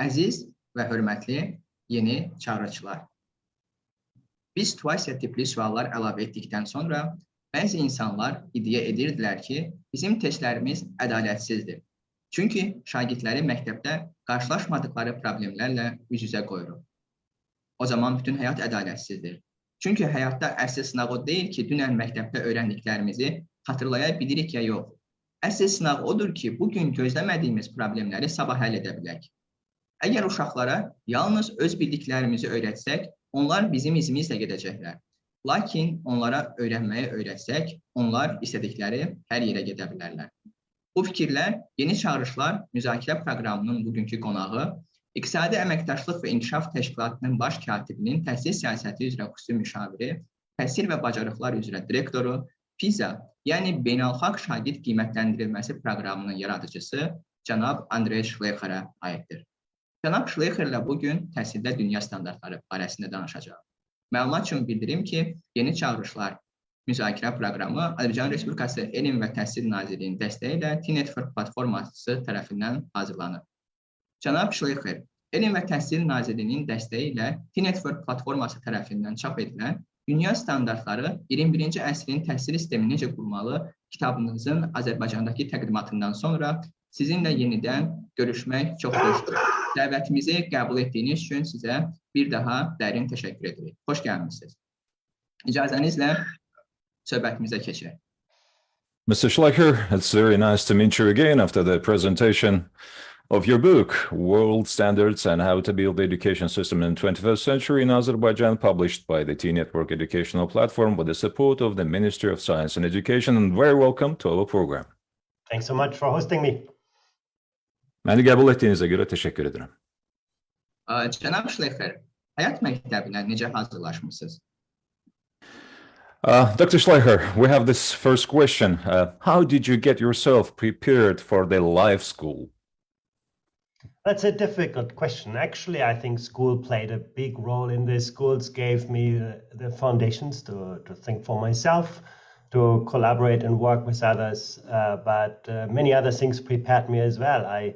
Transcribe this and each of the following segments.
Əziz və hörmətli yeni çağırışlar. Biz situasiya tipli suallar əlavə etdikdən sonra bəzi insanlar iddia edirdilər ki, bizim testlərimiz ədalətsizdir. Çünki şagirdləri məktəbdə qarşılaşmadıkları problemlərlə üz-üzə qoyuruq. O zaman bütün həyat ədalətsizdir. Çünki həyatda əsl sınav o deyil ki, dünən məktəbdə öyrəndiklərimizi xatırlaya bilirik ya yox. Əsl sınav odur ki, bugün gözləmədiyimiz problemləri sabah həll edə bilək. Əgər uşaqlara yalnız öz bildiklərimizi öyrətsək, onlar bizim izimizlə gedəcəklər. Lakin onlara öyrənməyi öyrətsək, onlar istədikləri hər yerə gedə bilərlər. Bu fikirlər Yeni Çağırışlar müzakirə proqramının bugünkü qonağı, İqtisadi Əməkdaşlıq və İnkişaf Təşkilatının baş katibinin təhsil siyasəti üzrə xüsusi müşaviri, təhsil və bacarıqlar üzrə direktoru, PISA, yəni Beynəlxalq Şagird Qiymətləndirilməsi proqramının yaradıcısı cənab Andreas Şleyxerə aiddir. Cənab Şleyxerlə bugün təhsildə dünya standartları barəsində danışacaq. Məlumat üçün bildirim ki, Yeni Çağırışlar müzakirə proqramı Azərbaycan Respublikası Elm və Təhsil Nazirliyinin dəstəyi ilə T-Network platforması tərəfindən hazırlanıb. Cənab Şleyxer, Elm və Təhsil Nazirliyinin dəstəyi ilə T-Network platforması tərəfindən çap edilən Dünya standartları 21-ci əsrin təhsil sistemini necə qurmalı kitabınızın Azərbaycandakı təqdimatından sonra sizinlə yenidən görüşmək çox xoşdur. Dəvətimizi qəbul etdiyiniz üçün sizə bir daha dərin təşəkkür edirik. Xoş gəlmişsiniz. İcazənizlə söhbətimizə keçək. Mr. Şleyxer, it's very nice to meet you again after the presentation of your book, World Standards and How to Build the Education System in the 21st Century in Azerbaijan, published by the T-Network Educational Platform with the support of the Ministry of Science and Education, and very welcome to our program. Thanks so much for hosting me. Məni qəbul etdiyinizə görə təşəkkür edirəm. Cənab Şleyxer, həyat məktəbinə necə hazırlaşmısınız? Dr. Şleyxer, we have this first question. How did you get yourself prepared for the life school? That's a difficult question. Actually, I think school played a big role in this. Schools gave me the foundations to think for myself, to collaborate and work with others, but many other things prepared me as well. I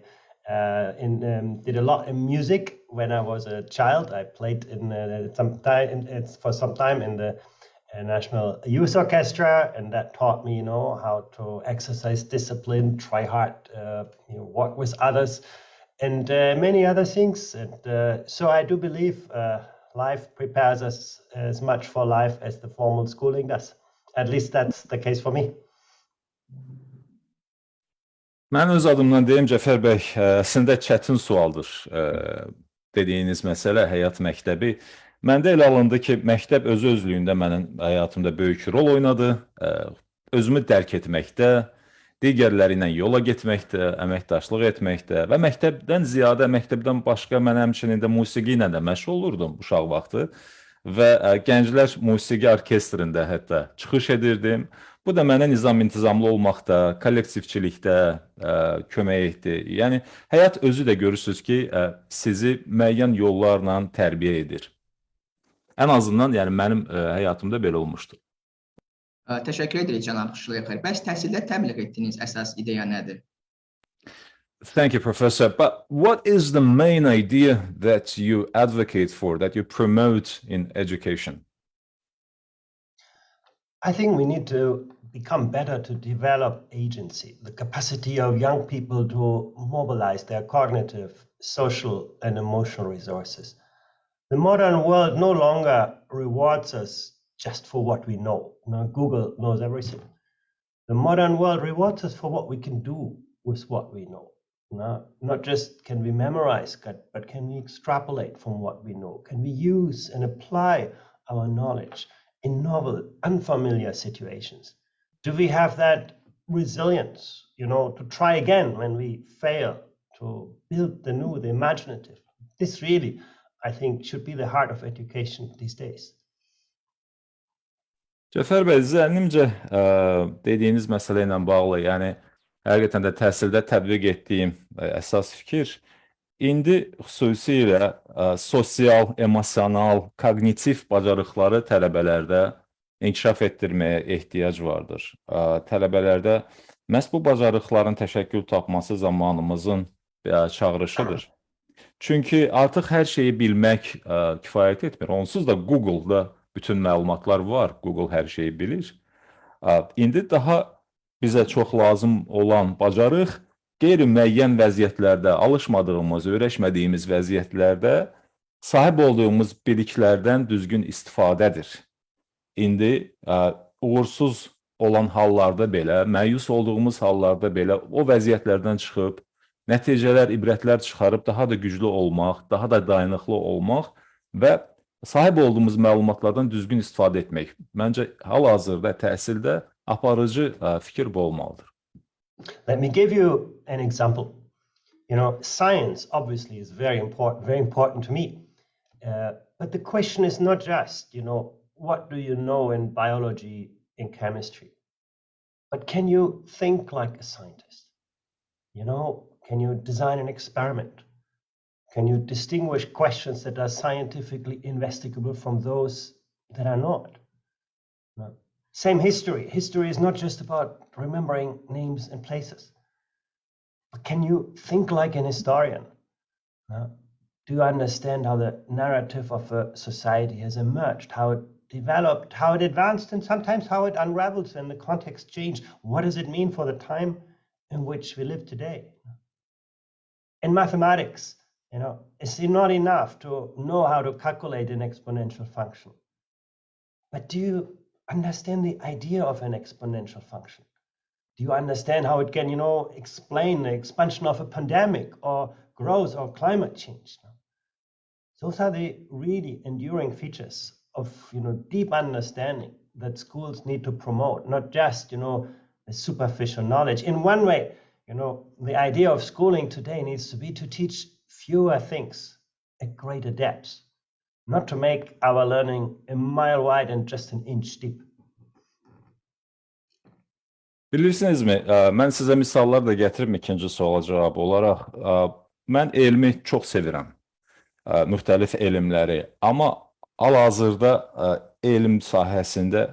did a lot in music when I was a child. I played for some time in the National Youth Orchestra, and that taught me, how to exercise discipline, try hard, work with others, and many other things. And so I do believe life prepares us as much for life as the formal schooling does. At least that's the case for me. Mən öz adımdan deyim, Cəfər bəy, əslində çətin sualdır dediyiniz məsələ, həyat məktəbi. Məndə elə alındı ki, məktəb özlüyündə mənim həyatımda böyük rol oynadı. Özümü dərk etməkdə, digərləri ilə yola getməkdə, əməkdaşlıq etməkdə və məktəbdən ziyadə, məktəbdən başqa mən həmçinin də musiqi ilə də məşğul olurdum uşaq vaxtı və gənclər musiqi orkestrində hətta çıxış edirdim. Bu da mənə nizam-intizamlı olmaqda, kollektivçilikdə kömək etdi. Yəni, həyat özü də görürsünüz ki, sizi müəyyən yollarla tərbiyə edir. Ən azından yəni, mənim həyatımda belə olmuşdur. Təşəkkür edirik, cənab Şleyxer. Bəs təhsildə təbliğ etdiyiniz əsas ideya nədir? Thank you, Professor. But what is the main idea that you advocate for, that you promote in education? I think we need to become better to develop agency, the capacity of young people to mobilize their cognitive, social, and emotional resources. The modern world no longer rewards us just for what we know. Google knows everything. The modern world rewards us for what we can do with what we know. Not just can we memorize, but can we extrapolate from what we know? Can we use and apply our knowledge in novel, unfamiliar situations? Do we have that resilience, to try again when we fail, to build the new, the imaginative? This really, I think, should be the heart of education these days. Cəfər bəy, zənnimcə dediyiniz məsələ ilə bağlı, yəni həqiqətən də təhsildə tətbiq etdiyim əsas fikir, indi xüsusilə sosial, emosional, kognitiv bacarıqları tələbələrdə inkişaf etdirməyə ehtiyac vardır. Tələbələrdə məhz bu bacarıqların təşəkkül tapması zamanımızın çağırışıdır. Çünki artıq hər şeyi bilmək kifayət etmir. Onsuz da Google-da bütün məlumatlar var. Google hər şeyi bilir. İndi daha bizə çox lazım olan bacarıq qeyri-müəyyən vəziyyətlərdə, alışmadığımız, öyrəşmədiyimiz vəziyyətlərdə sahib olduğumuz biliklərdən düzgün istifadədir. İndi uğursuz olan hallarda belə, məyus olduğumuz hallarda belə o vəziyyətlərdən çıxıb, nəticələr, ibrətlər çıxarıb daha da güclü olmaq, daha da dayanıqlı olmaq və sahib olduğumuz məlumatlardan düzgün istifadə etmək. Məncə hal-hazırda təhsildə aparıcı fikir bu olmalıdır. Let me give you an example. You know, science obviously is very important to me. But the question is not just, you know, what do you know in biology, in chemistry? But can you think like a scientist? You know, can you design an experiment? Can you distinguish questions that are scientifically investigable from those that are not? No. Same history. History is not just about remembering names and places. But can you think like an historian? No. Do you understand how the narrative of a society has emerged, how it developed, how it advanced, and sometimes how it unravels when the context changed? What does it mean for the time in which we live today? In mathematics, you know, it's not enough to know how to calculate an exponential function. But do you understand the idea of an exponential function? Do you understand how it can, you know, explain the expansion of a pandemic or growth or climate change? Those are the really enduring features of, you know, deep understanding that schools need to promote, not just, you know, the superficial knowledge. In one way, you know, the idea of schooling today needs to be to teach fewer things at greater depths, not to make our learning a mile wide and just an inch deep. Bilirsinizmi, mən sizə misallar da gətirib ikinci suala cavab olaraq. Mən elmi çox sevirəm, müxtəlif elmləri, amma hal-hazırda elm sahəsində,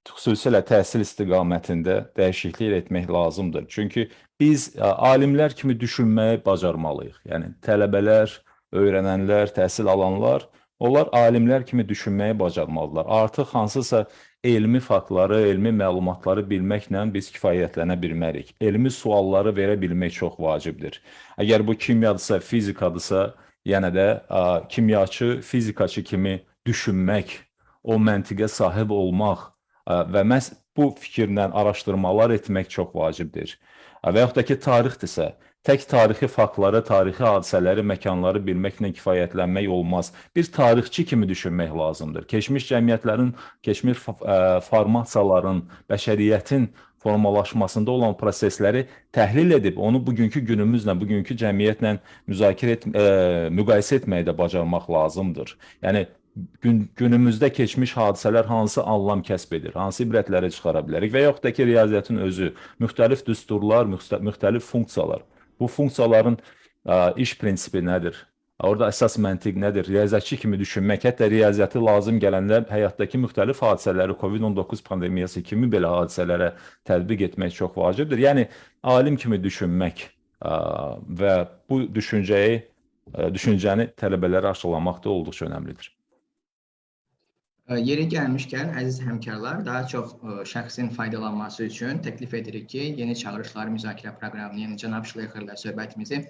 xüsusilə təhsil istiqamətində dəyişiklik etmək lazımdır. Çünki biz alimlər kimi düşünməyi bacarmalıyıq. Yəni, tələbələr, öyrənənlər, təhsil alanlar, onlar alimlər kimi düşünməyi bacarmalıdırlar. Artıq hansısa elmi faktları, elmi məlumatları bilməklə biz kifayətlənə bilmərik. Elmi sualları verə bilmək çox vacibdir. Əgər bu kimyadırsa, fizikadırsa, yenə də kimyaçı, fizikaçı kimi düşünmək, o məntiqə sahib olmaq və məhz bu fikirlə araşdırmalar etmək çox vacibdir. Və yaxud da ki, tarixdirsə, tək tarixi faktları, tarixi hadisələri, məkanları bilməklə kifayətlənmək olmaz. Bir tarixçi kimi düşünmək lazımdır. Keçmiş cəmiyyətlərin, keçmiş formasiyaların, bəşəriyyətin formalaşmasında olan prosesləri təhlil edib, onu bugünkü günümüzlə, bugünkü cəmiyyətlə müqayisə etməyi də bacarmaq lazımdır. Yəni, günümüzdə keçmiş hadisələr hansı anlam kəsb edir, hansı ibrətləri çıxara bilərik və yaxud da ki, riyaziyyatın özü, müxtəlif düsturlar, müxtəlif funksiyalar. Bu funksiyaların iş prinsipi nədir? Orada əsas məntiq nədir? Riyaziyyatçı kimi düşünmək, hətta riyaziyyatı lazım gələndə həyatdakı müxtəlif hadisələri, COVID-19 pandemiyası kimi belə hadisələrə tətbiq etmək çox vacibdir. Yəni, alim kimi düşünmək və bu düşüncəni tələbələrə aşılamaq da olduqca önəmlidir. Yeri gəlmişkən, əziz həmkarlar, daha çox şəxsin faydalanması üçün təklif edirik ki, Yeni çağırışlar müzakirə proqramını, yəni Cənab Şleyxerlə söhbətimizi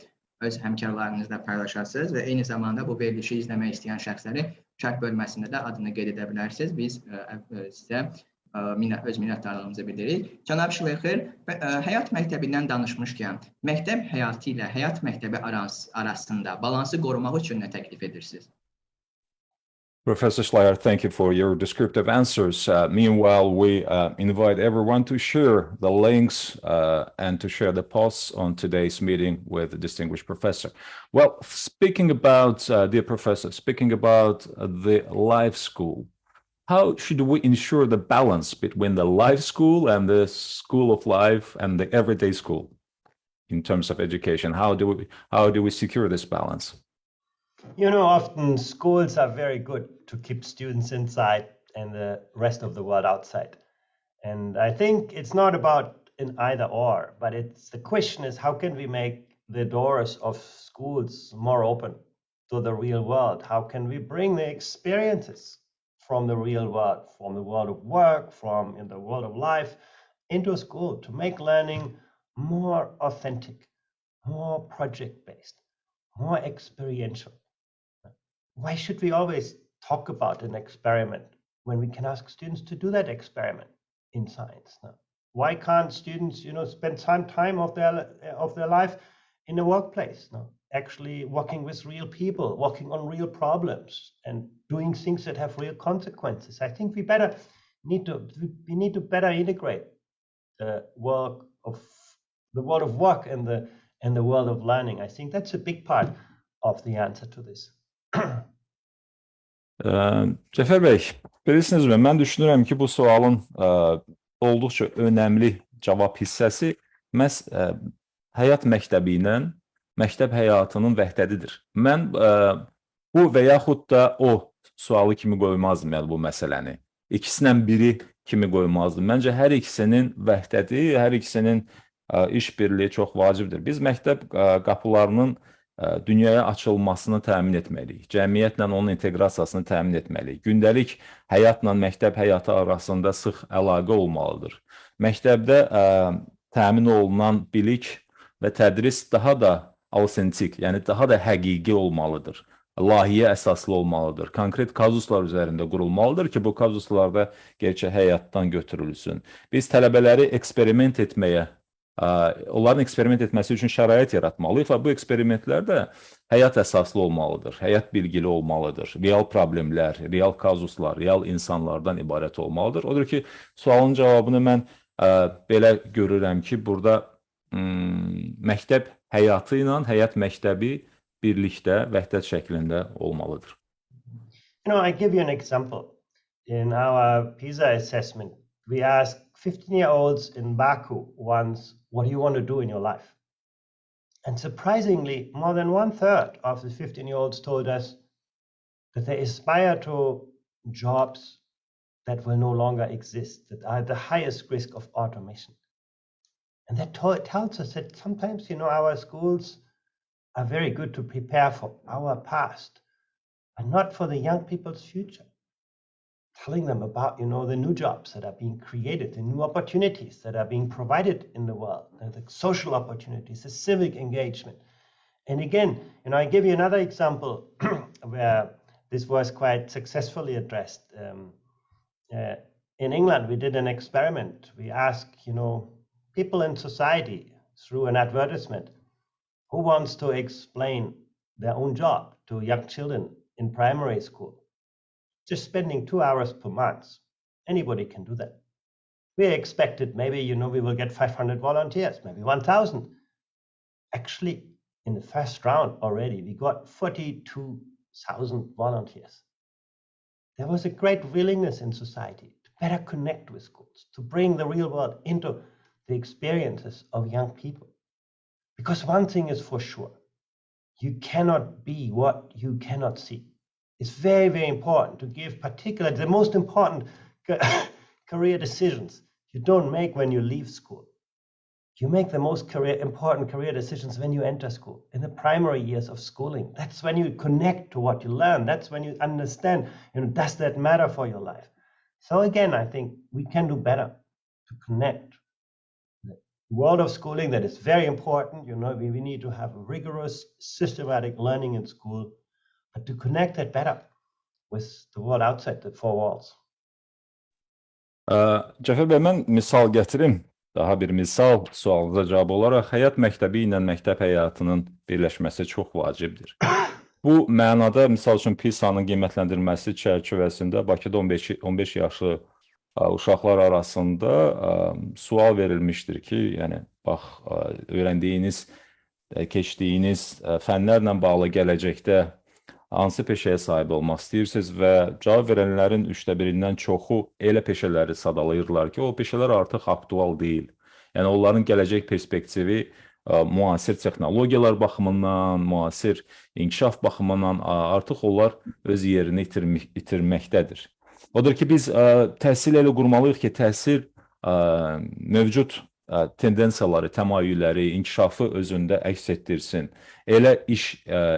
öz həmkarlarınızla paylaşasınız və eyni zamanda bu verilişi izləmək istəyən şəxsləri şərh bölməsində də adını qeyd edə bilərsiniz. Biz sizə öz minnətdarlığımızı bildiririk. Cənab Şleyxer, həyat məktəbindən danışmışkən, məktəb həyatı ilə həyat məktəbi arasında balansı qorumaq üçün nə təklif edirsiniz? Professor Şleyxer, thank you for your descriptive answers. Meanwhile, we invite everyone to share the links and to share the posts on today's meeting with the distinguished professor. Well, speaking about, dear professor, speaking about the life school, how should we ensure the balance between the life school and the school of life and the everyday school in terms of education? How do we secure this balance? You know, often schools are very good to keep students inside and the rest of the world outside. And I think it's not about an either or, but the question is, how can we make the doors of schools more open to the real world? How can we bring the experiences from the real world, from the world of work, from in the world of life, into school to make learning more authentic, more project-based, more experiential? Why should we always talk about an experiment when we can ask students to do that experiment in science now? Why can't students, spend some time of their life in the workplace now, actually working with real people, working on real problems, and doing things that have real consequences? I think we need to better integrate the world of work and the world of learning. I think that's a big part of the answer to this. Cəfər bəy, bilirsinizmi, mən düşünürəm ki, bu sualın olduqca önəmli cavab hissəsi məhz həyat məktəbi ilə məktəb həyatının vəhdədidir. Mən bu və yaxud da o sualı kimi qoymazdım, yəni bu məsələni. İkisindən biri kimi qoymazdım. Məncə hər ikisinin vəhdədi, hər ikisinin işbirliyi çox vacibdir. Biz məktəb qapılarının dünyaya açılmasını təmin etməliyik. Cəmiyyətlə onun inteqrasiyasını təmin etməliyik. Gündəlik həyatla məktəb həyatı arasında sıx əlaqə olmalıdır. Məktəbdə təmin olunan bilik və tədris daha da autentik, yəni daha da həqiqi olmalıdır. Layihə əsaslı olmalıdır. Konkret kazuslar üzərində qurulmalıdır ki, bu kazuslarda gerçək həyatdan götürülsün. Biz tələbələri eksperiment etməyə, onların eksperiment etməsi üçün şərait yaratmalıyıq və bu eksperimentlər də həyat əsaslı olmalıdır, həyat bilgili olmalıdır, real problemlər, real kazuslar, real insanlardan ibarət olmalıdır. Odur ki, sualın cavabını mən belə görürəm ki, burada məktəb həyatı ilə həyat məktəbi birlikdə, vəhdət şəklində olmalıdır. I give you an example. In our PISA assessment, we asked 15-year-olds in Baku once, what do you want to do in your life? And surprisingly, more than 1/3 of the 15-year-olds told us that they aspire to jobs that will no longer exist, that are at the highest risk of automation. And that tells us that sometimes, our schools are very good to prepare for our past, but not for the young people's future. Telling them about, the new jobs that are being created, the new opportunities that are being provided in the world, the social opportunities, the civic engagement. And again, I give you another example where this was quite successfully addressed. In England, we did an experiment. We asked, people in society through an advertisement, who wants to explain their own job to young children in primary school? Just spending 2 hours per month. Anybody can do that. We expected maybe, we will get 500 volunteers, maybe 1,000. Actually, in the first round already, we got 42,000 volunteers. There was a great willingness in society to better connect with schools, to bring the real world into the experiences of young people. Because one thing is for sure, you cannot be what you cannot see. It's very, very important to give particularly the most important career decisions you don't make when you leave school. You make the most important career decisions when you enter school, in the primary years of schooling. That's when you connect to what you learn. That's when you understand, does that matter for your life? So again, I think we can do better to connect the world of schooling that is very important. We need to have rigorous, systematic learning in school, but to connect that better with the world outside the four walls. Cəfər bəy, mən misal gətirim. Daha bir misal sualınıza cavab olaraq, həyat məktəbi ilə məktəb həyatının birləşməsi çox vacibdir. Bu mənada, misal üçün, PISA-nın qiymətləndirilməsi çərçivəsində Bakıda 15 yaşlı uşaqlar arasında sual verilmişdir ki, bax, öyrəndiyiniz, keçdiyiniz fənlərlə bağlı gələcəkdə hansı peşəyə sahib olmaq istəyirsiniz və cavab verənlərin 1/3-dən çoxu elə peşələri sadalayırlar ki, o peşələr artıq aktual deyil. Yəni, onların gələcək perspektivi müasir texnologiyalar baxımından, müasir inkişaf baxımından artıq onlar öz yerini itirməkdədir. Odur ki, biz təhsil elə qurmalıyıq ki, təhsil mövcud tendensiyaları, təmayülləri, inkişafı özündə əks etdirsin. Elə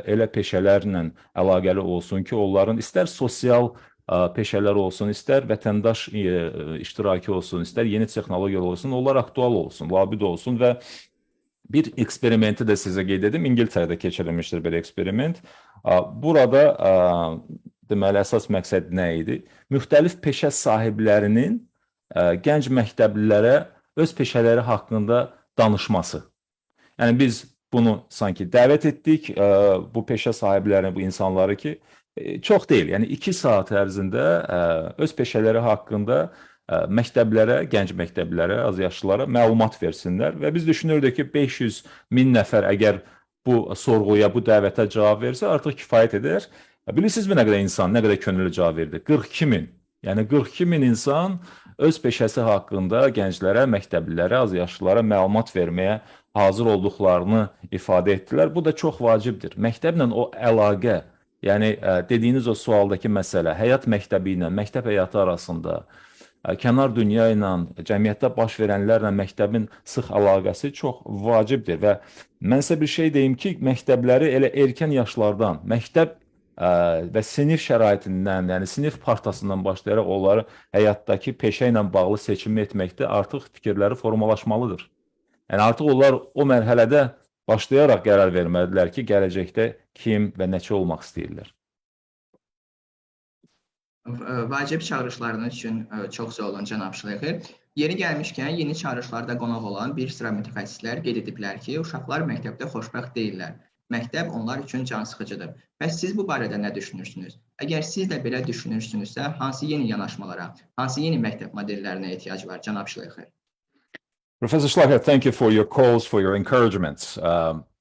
elə peşələrlə əlaqəli olsun ki, onların istər sosial peşələr olsun, istər vətəndaş iştirakı olsun, istər yeni texnologiyalar olsun, onlar aktual olsun, labid olsun və bir eksperimenti də sizə qeyd edim. İngiltərədə keçirilmişdir belə eksperiment. Burada deməli əsas məqsəd nə idi? Müxtəlif peşə sahiblərinin gənc məktəblilərə öz peşələri haqqında danışması. Yəni biz bunu sanki dəvət etdik, bu peşə sahiblərini, bu insanları ki, çox deyil, yəni 2 saat ərzində öz peşələri haqqında məktəblərə, gənc məktəblərə, az yaşlılara məlumat versinlər və biz düşünürdük ki, 500.000 nəfər əgər bu sorğuya, bu dəvətə cavab versə, artıq kifayət edər. Bilirsinizmi nə qədər insan, nə qədər könüllü cavab verdi? 42.000. Yəni 42.000 insan öz peşəsi haqqında gənclərə, məktəblilərə, az yaşlılara məlumat verməyə hazır olduqlarını ifadə etdilər. Bu da çox vacibdir. Məktəblə o əlaqə, yəni dediyiniz o sualdakı məsələ, həyat məktəbi ilə, məktəb həyatı arasında, kənar dünya ilə, cəmiyyətdə baş verənlərlə məktəbin sıx əlaqəsi çox vacibdir və mən sizə bir şey deyim ki, məktəbləri elə erkən yaşlardan, məktəb və sinif şəraitindən, yəni sinif partasından başlayaraq onları həyatdakı peşə ilə bağlı seçim etməkdə artıq fikirləri formalaşmalıdır. Yəni artıq onlar o mərhələdə başlayaraq qərar verməlidirlər ki, gələcəkdə kim və nəçə olmaq istəyirlər. Vacib çağırışlarınız üçün çox sağ olun, cənab Şleyxer. Yeri gəlmişkən, yeni çağırışlarda qonaq olan bir sıra mütəxəssislər qeyd ediblər ki, uşaqlar məktəbdə xoşbəxt deyirlər. Məktəb onlar üçün cansıxıcıdır. Bəs siz bu barədə nə düşünürsünüz? Əgər siz də belə düşünürsünüzsə, hansı yeni yanaşmalara, hansı yeni məktəb modellərinə ehtiyac var, cənab Şleyxer? Professor Şleyxer, thank you for your calls, for your encouragements.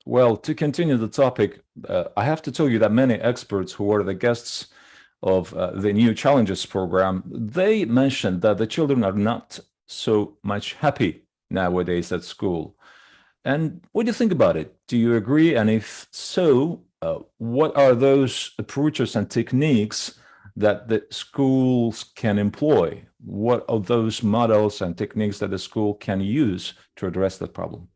Well, to continue the topic, I have to tell you that many experts who were the guests of the New Challenges program, they mentioned that the children are not so much happy nowadays at school. And what do you think about it? Do you agree? And if so, what are those approaches and techniques that the schools can employ? What are those models and techniques that the school can use to address that problem?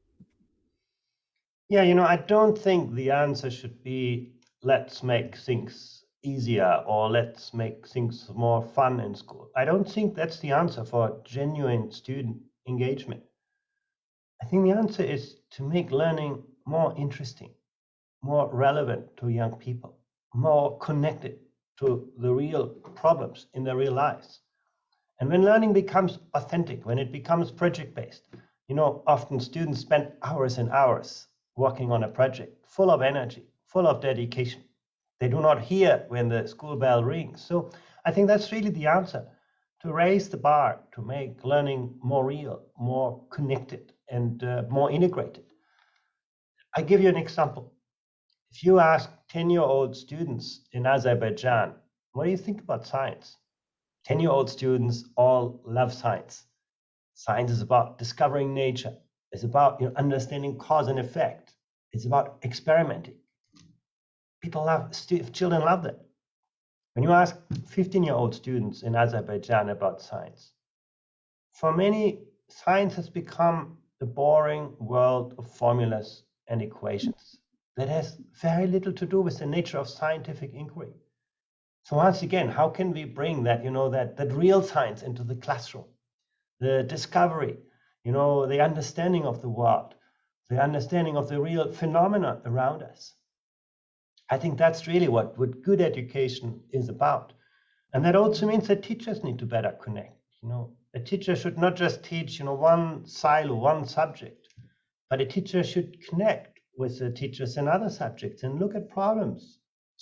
Yeah, I don't think the answer should be let's make things easier or let's make things more fun in school. I don't think that's the answer for genuine student engagement. I think the answer is to make learning more interesting, more relevant to young people, more connected to the real problems in their real lives. And when learning becomes authentic, when it becomes project-based, often students spend hours and hours working on a project full of energy, full of dedication. They do not hear when the school bell rings. So I think that's really the answer, to raise the bar, to make learning more real, more connected, and more integrated. I give you an example. If you ask 10-year-old students in Azerbaijan, what do you think about science? 10-year-old students all love science. Science is about discovering nature. It's about understanding cause and effect. It's about experimenting. Children love that. When you ask 15-year-old students in Azerbaijan about science, for many, science has become a boring world of formulas and equations that has very little to do with the nature of scientific inquiry. So once again, how can we bring that, that real science into the classroom? The discovery, the understanding of the world, the understanding of the real phenomena around us. I think that's really what good education is about. And that also means that teachers need to better connect. A teacher should not just teach, one silo, one subject, but a teacher should connect with the teachers in other subjects and look at problems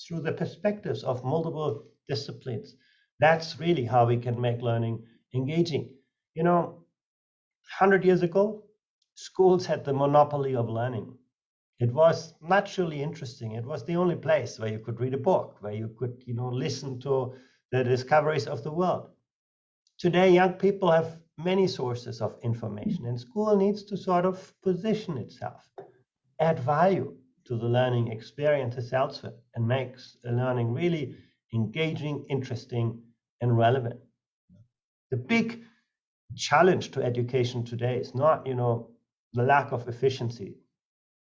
through the perspectives of multiple disciplines. That's really how we can make learning engaging. 100 years ago, schools had the monopoly of learning. It was naturally interesting. It was the only place where you could read a book, where you could, listen to the discoveries of the world. Today, young people have many sources of information, and school needs to sort of position itself, add value to the learning experiences elsewhere, and makes learning really engaging, interesting, and relevant. The big challenge to education today is not, the lack of efficiency.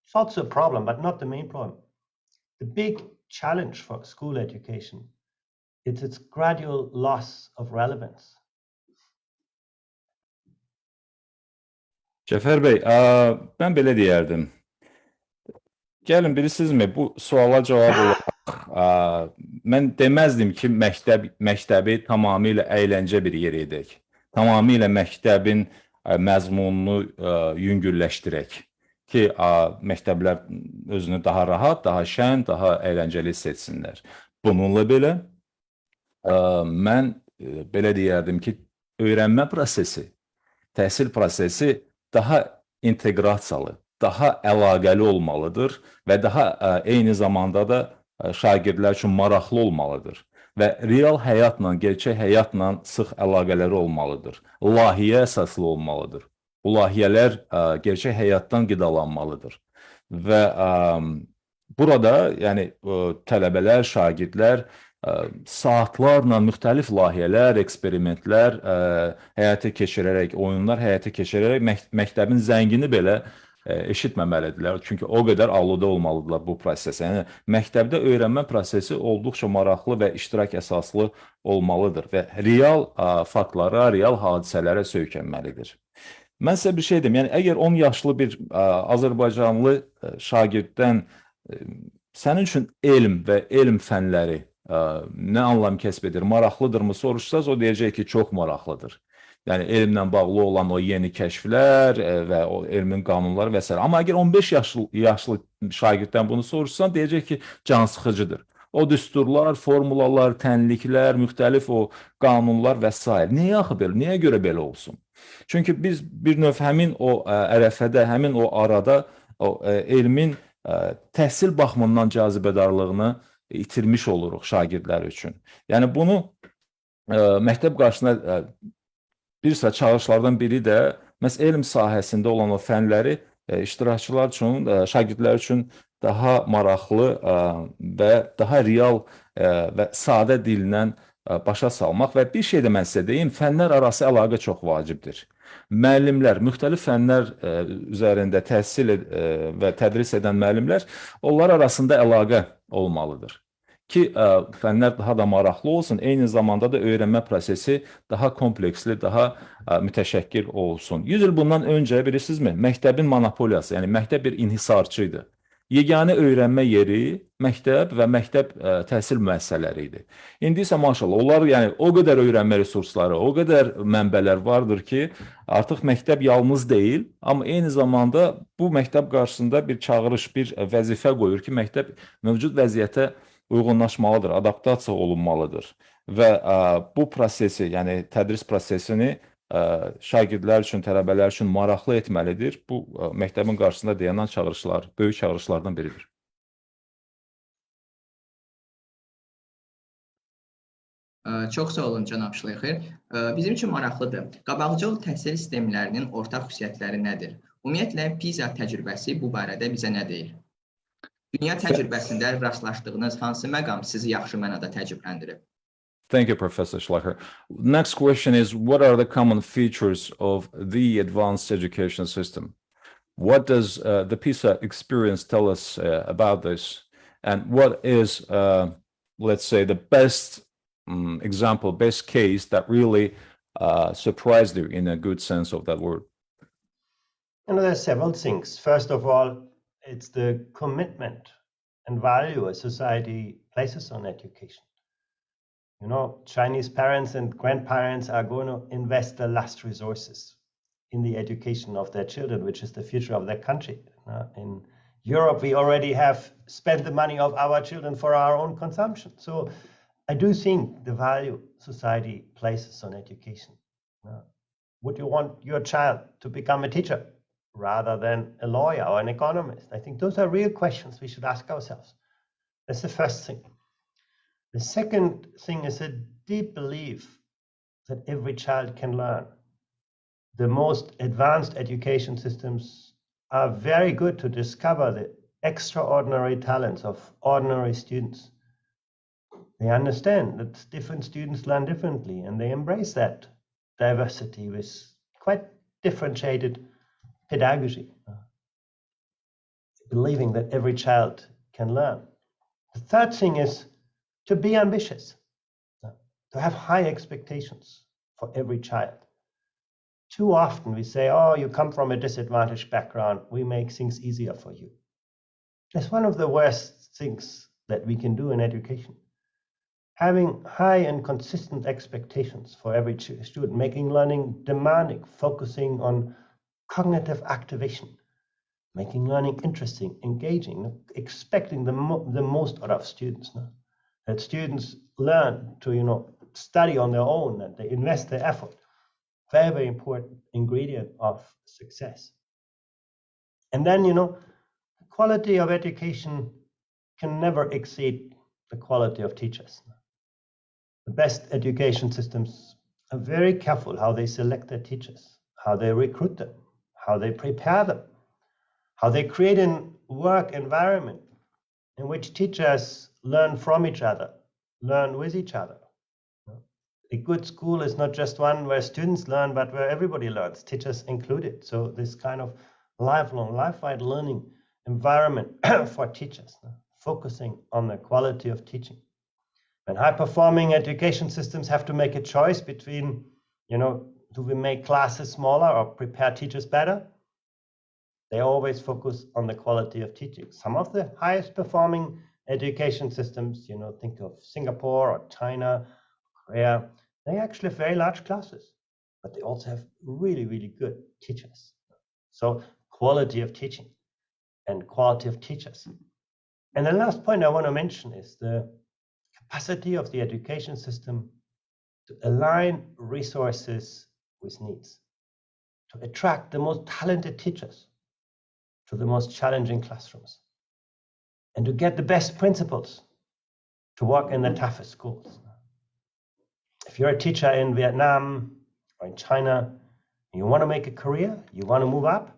It's also a problem, but not the main problem. The big challenge for school education is its gradual loss of relevance. Cəfər bəy, mən belə deyərdim. Gəlin, bilirsinizmi, bu suala cavab olaraq mən deməzdim ki, məktəbi tamamilə əyləncə bir yer edək. Tamamilə məktəbin məzmununu yüngülləşdirək ki, məktəblər özünü daha rahat, daha şən, daha əyləncəli hiss etsinlər. Bununla belə, mən belə deyərdim ki, öyrənmə prosesi, təhsil prosesi daha inteqrasiyalı, daha əlaqəli olmalıdır və daha eyni zamanda da şagirdlər üçün maraqlı olmalıdır və real həyatla, gerçək həyatla sıx əlaqələri olmalıdır. Layihə əsaslı olmalıdır. Bu layihələr gerçək həyatdan qidalanmalıdır və burada yəni tələbələr, şagirdlər saatlarla müxtəlif layihələr, eksperimentlər həyata keçirərək, oyunlar həyata keçirərək məktəbin zəngini belə eşitməməlidirlər. Çünki o qədər aludə olmalıdırlar bu prosesə. Yəni, məktəbdə öyrənmə prosesi olduqca maraqlı və iştirak əsaslı olmalıdır və real faktlara, real hadisələrə söykənməlidir. Mən sizə bir şey deyim, yəni əgər 10 yaşlı bir Azərbaycanlı şagirddən sənin üçün elm və elm fənləri nə anlam kəsb edir, maraqlıdırmı soruşsaz, o deyəcək ki, çox maraqlıdır. Yəni, elmlə bağlı olan o yeni kəşflər və o elmin qanunları və s. Amma əgər 15 yaşlı şagirddən bunu soruşsan, deyəcək ki, cansıxıcıdır. O düsturlar, formulalar, tənliklər, müxtəlif o qanunlar və s. Niyə axı belə, niyə görə belə olsun? Çünki biz bir növ həmin o ərəfədə, həmin o arada o elmin təhsil baxımından cazibədarlığını itirmiş oluruq şagirdlər üçün. Yəni, bunu məktəb qarşısında bir sıra çağırışlardan biri də məhz elm sahəsində olan o fənləri iştirakçılar üçün, şagirdlər üçün daha maraqlı və daha real və sadə dillə başa salmaq və bir şey də mən sizə deyim, fənlər arası əlaqə çox vacibdir. Müəllimlər, müxtəlif fənlər üzərində təhsil və tədris edən müəllimlər, onlar arasında əlaqə olmalıdır ki, fənlər daha da maraqlı olsun, eyni zamanda da öyrənmə prosesi daha kompleksli, daha mütəşəkkil olsun. 100 il bundan öncə, bilirsinizmi, məktəbin monopoliyası, yəni məktəb bir inhisarçı idi. Yeganə öyrənmə yeri məktəb və məktəb təhsil müəssisələri idi. İndi isə maşallah, onlar yəni o qədər öyrənmə resursları, o qədər mənbələr vardır ki, artıq məktəb yalnız deyil, amma eyni zamanda bu məktəb qarşısında bir çağırış, bir vəzifə qoyur ki, məktəb mövcud vəziyyətə uyğunlaşmalıdır, adaptasiya olunmalıdır və bu prosesi, yəni tədris prosesini şagirdlər üçün, tələbələr üçün maraqlı etməlidir. Bu, məktəbin qarşısında dayanan çağırışlar, böyük çağırışlardan biridir. Çox sağ olun, cənab Şleyxer. Bizim üçün maraqlıdır. Qabaqcıl təhsil sistemlərinin ortaq xüsusiyyətləri nədir? Ümumiyyətlə, PISA təcrübəsi bu barədə bizə nə deyir? Dünya təcrübəsində rastlaşdığınız hansı məqam sizi yaxşı mənada təəccübləndirib? Thank you, Professor Şleyxer. Next question is, what are the common features of the advanced education system? What does the PISA experience tell us about this? And what is, let's say, the best example, best case that really surprised you in a good sense of that word? There are several things. First of all, it's the commitment and value a society places on education. Chinese parents and grandparents are going to invest their last resources in the education of their children, which is the future of their country. In Europe, we already have spent the money of our children for our own consumption. So I do think the value society places on education. Would you want your child to become a teacher rather than a lawyer or an economist? I think those are real questions we should ask ourselves. That's the first thing. The second thing is a deep belief that every child can learn. The most advanced education systems are very good to discover the extraordinary talents of ordinary students. They understand that different students learn differently, and they embrace that. diversity with quite differentiated pedagogy, believing that every child can learn. The third thing is to be ambitious, to have high expectations for every child. Too often we say, oh, you come from a disadvantaged background, we make things easier for you. That's one of the worst things that we can do in education. Having high and consistent expectations for every student, making learning demanding, focusing on cognitive activation, making learning interesting, engaging, expecting the most out of students. No? That students learn to study on their own and they invest their effort. Very, very important ingredient of success. And then, the quality of education can never exceed the quality of teachers. The best education systems are very careful how they select their teachers, how they recruit them, how they prepare them, how they create a work environment in which teachers learn from each other, learn with each other. A good school is not just one where students learn, but where everybody learns, teachers included. So this kind of lifelong, life-wide learning environment for teachers, focusing on the quality of teaching. And high-performing education systems have to make a choice between, do we make classes smaller or prepare teachers better? They always focus on the quality of teaching. Some of the highest performing education systems, think of Singapore or China, Korea, they actually have very large classes, but they also have really, really good teachers. So quality of teaching and quality of teachers. And the last point I want to mention is the capacity of the education system to align resources with needs, to attract the most talented teachers to the most challenging classrooms, and to get the best principals to work in the toughest schools. If you're a teacher in Vietnam or in China, and you want to make a career, you want to move up,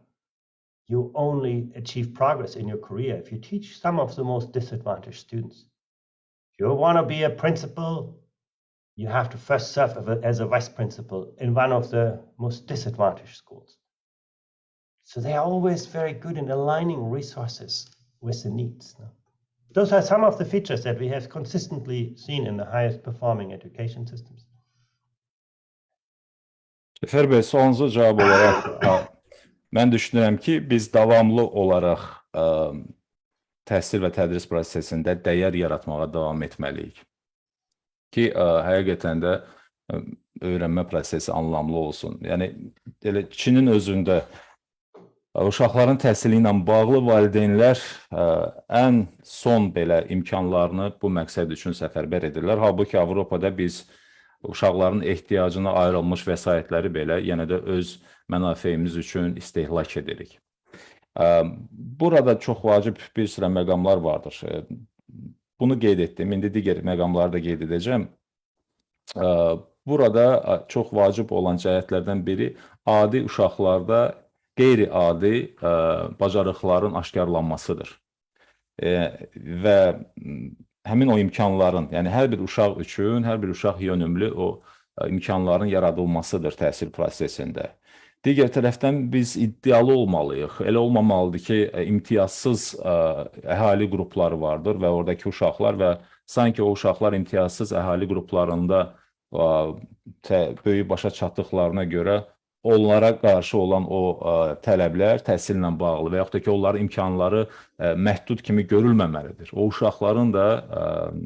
you only achieve progress in your career if you teach some of the most disadvantaged students. If you want to be a principal, you have to first serve as a vice principal in one of the most disadvantaged schools. So they are always very good in aligning resources with the needs. Those are some of the features that we have consistently seen in the highest performing education systems. Şleyxer bəy, sualınıza cavab olaraq mən düşünürəm ki, biz davamlı olaraq təhsil və tədris prosesində dəyər yaratmağa davam etməliyik. Ki, həqiqətən də öyrənmə prosesi anlamlı olsun. Yəni, Çinin özündə uşaqların təhsili ilə bağlı valideynlər ən son belə imkanlarını bu məqsəd üçün səfərbər edirlər. Halbuki Avropada biz uşaqların ehtiyacına ayrılmış vəsaitləri belə yenə də öz mənafeyimiz üçün istehlak edirik. Burada çox vacib bir sıra məqamlar vardır. Bunu qeyd etdim, indi digər məqamları da qeyd edəcəm. Burada çox vacib olan cəhətlərdən biri adi uşaqlarda qeyri-adi bacarıqların aşkarlanmasıdır. Və həmin o imkanların, yəni hər bir uşaq üçün, hər bir uşaq yönümlü o imkanların yaradılmasıdır təhsil prosesində. Digər tərəfdən biz iddialı olmalıyıq. Elə olmamalıdır ki, imtiyazsız əhali qrupları vardır və oradakı uşaqlar və sanki o uşaqlar imtiyazsız əhali qruplarında böyük başa çatdıqlarına görə onlara qarşı olan o tələblər təhsillə bağlı və yaxud da ki, onların imkanları məhdud kimi görülməməlidir. O uşaqların da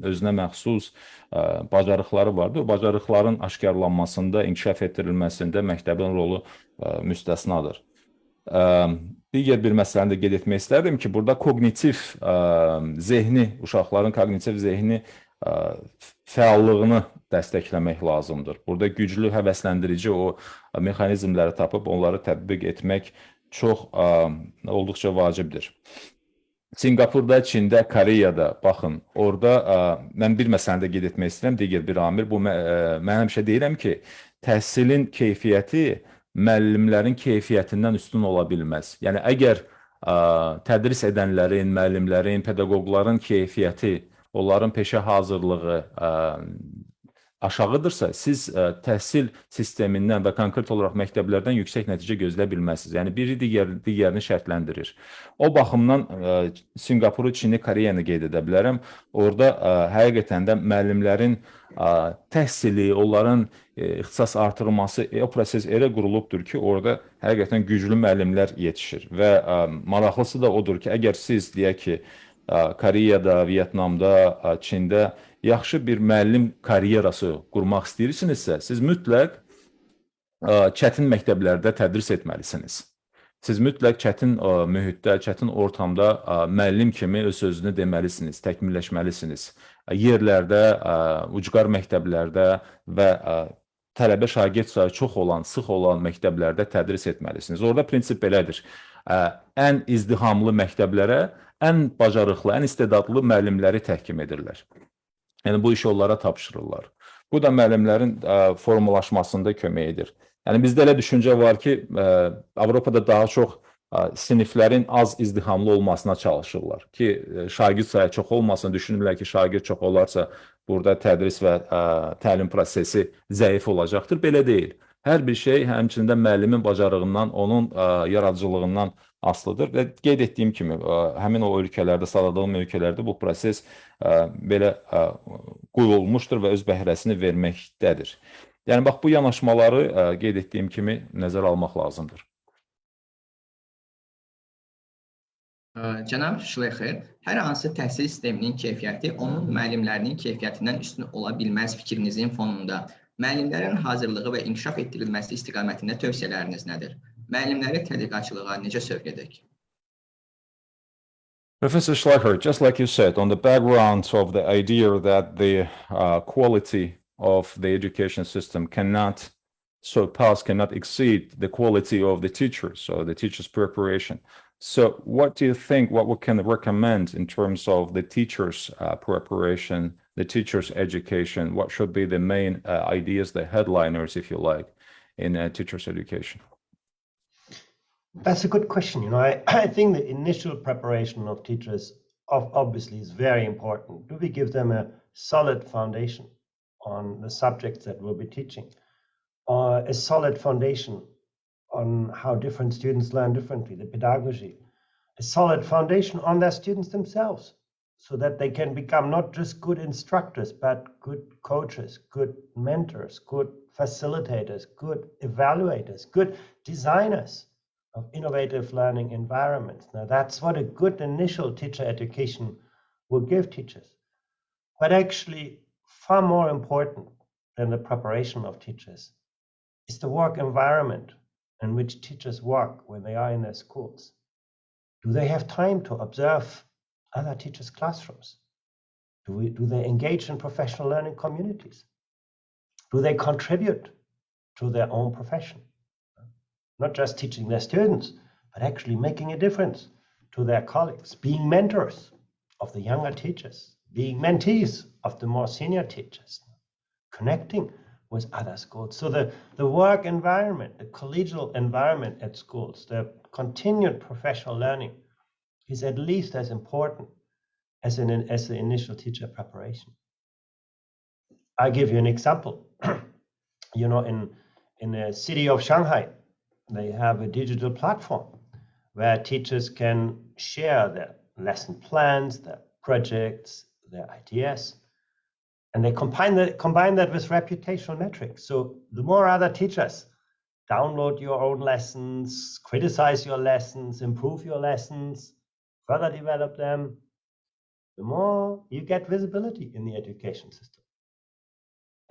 özünə məxsus bacarıqları vardır. O bacarıqların aşkarlanmasında, inkişaf etdirilməsində məktəbin rolu müstəsnadır. Digər bir məsələni də qeyd etmək istərdim ki, burada kognitiv zehni, uşaqların kognitiv zehni fəallığını dəstəkləmək lazımdır. Burada güclü, həvəsləndirici o mexanizmləri tapıb onları tətbiq etmək çox olduqca vacibdir. Singapurda, Çində, Koreyada, baxın, orada mən bir məsələni də qeyd etmək istəyirəm, digər bir amil. Mən həmişə deyirəm ki, təhsilin keyfiyyəti müəllimlərin keyfiyyətindən üstün ola bilməz. Yəni, əgər tədris edənlərin, müəllimlərin, pedaqoqların keyfiyyəti, onların peşə hazırlığı aşağıdırsa, siz təhsil sistemindən və konkret olaraq məktəblərdən yüksək nəticə gözləyə bilməzsiniz. Yəni, biri digərini şərtləndirir. O baxımdan Sinqapuru, Çini, Koreyanı qeyd edə bilərəm. Orada həqiqətən də müəllimlərin təhsili, onların ixtisas artırılması, o proses elə qurulubdur ki, orada həqiqətən güclü müəllimlər yetişir. Və maraqlısı da odur ki, əgər siz deyək ki, Koreyada, Vyetnamda, Çində yaxşı bir müəllim karyerası qurmaq istəyirsinizsə, siz mütləq çətin məktəblərdə tədris etməlisiniz. Siz mütləq çətin mühitdə, çətin ortamda müəllim kimi öz sözünü deməlisiniz, təkmilləşməlisiniz. Yerlərdə, ucqar məktəblərdə və tələbə şagird sayı çox olan, sıx olan məktəblərdə tədris etməlisiniz. Orada prinsip belədir. Ən izdihamlı məktəblərə ən bacarıqlı, ən istedadlı müəllimləri təhkim edirlər. Yəni, bu işi onlara tapşırırlar. Bu da müəllimlərin formalaşmasında kömək edir. Yəni, bizdə elə düşüncə var ki, Avropada daha çox siniflərin az izdihamlı olmasına çalışırlar ki, şagird sayı çox olmasın, düşünürlər ki, şagird çox olarsa, burada tədris və təlim prosesi zəif olacaqdır. Belə deyil. Hər bir şey həmçində müəllimin bacarığından, onun yaradıcılığından asılıdır və qeyd etdiyim kimi, həmin o ölkələrdə, sadadığım ölkələrdə bu proses belə qoyulmuşdur və öz bəhrəsini verməkdədir. Yəni, bax, bu yanaşmaları qeyd etdiyim kimi nəzərə almaq lazımdır. Cənab Şleyxer, hər hansı təhsil sisteminin keyfiyyəti onun müəllimlərinin keyfiyyətindən üstün ola bilməz fikrinizin fonunda müəllimlərin hazırlığı və inkişaf etdirilməsi istiqamətində tövsiyələriniz nədir? Müəllimləri tədqiqatçılığa necə sövq edək? Professor Şleyxer, just like you said, on the background of the idea that the quality of the education system cannot surpass, cannot exceed the quality of the teachers or the teachers' preparation. So what do you think, what we can recommend in terms of the teachers' preparation, the teachers' education? What should be the main ideas, the headliners, if you like, in teachers' education? That's a good question. You know, I think the initial preparation of teachers obviously is very important. Do we give them a solid foundation on the subjects that we'll be teaching, or a solid foundation on how different students learn differently, the pedagogy, a solid foundation on their students themselves, so that they can become not just good instructors, but good coaches, good mentors, good facilitators, good evaluators, good designers of innovative learning environments. Now, that's what a good initial teacher education will give teachers. But actually, far more important than the preparation of teachers is the work environment in which teachers work when they are in their schools. Do they have time to observe other teachers' classrooms? Do they engage in professional learning communities? Do they contribute to their own profession? Not just teaching their students, but actually making a difference to their colleagues, being mentors of the younger teachers, being mentees of the more senior teachers, connecting with other schools. So the work environment, the collegial environment at schools, the continued professional learning is at least as important as the initial teacher preparation. I'll give you an example. You know, in the city of Shanghai, they have a digital platform where teachers can share their lesson plans, their projects, their ideas, and they combine that with reputational metrics. So the more other teachers download your own lessons, criticize your lessons, improve your lessons, further develop them, the more you get visibility in the education system.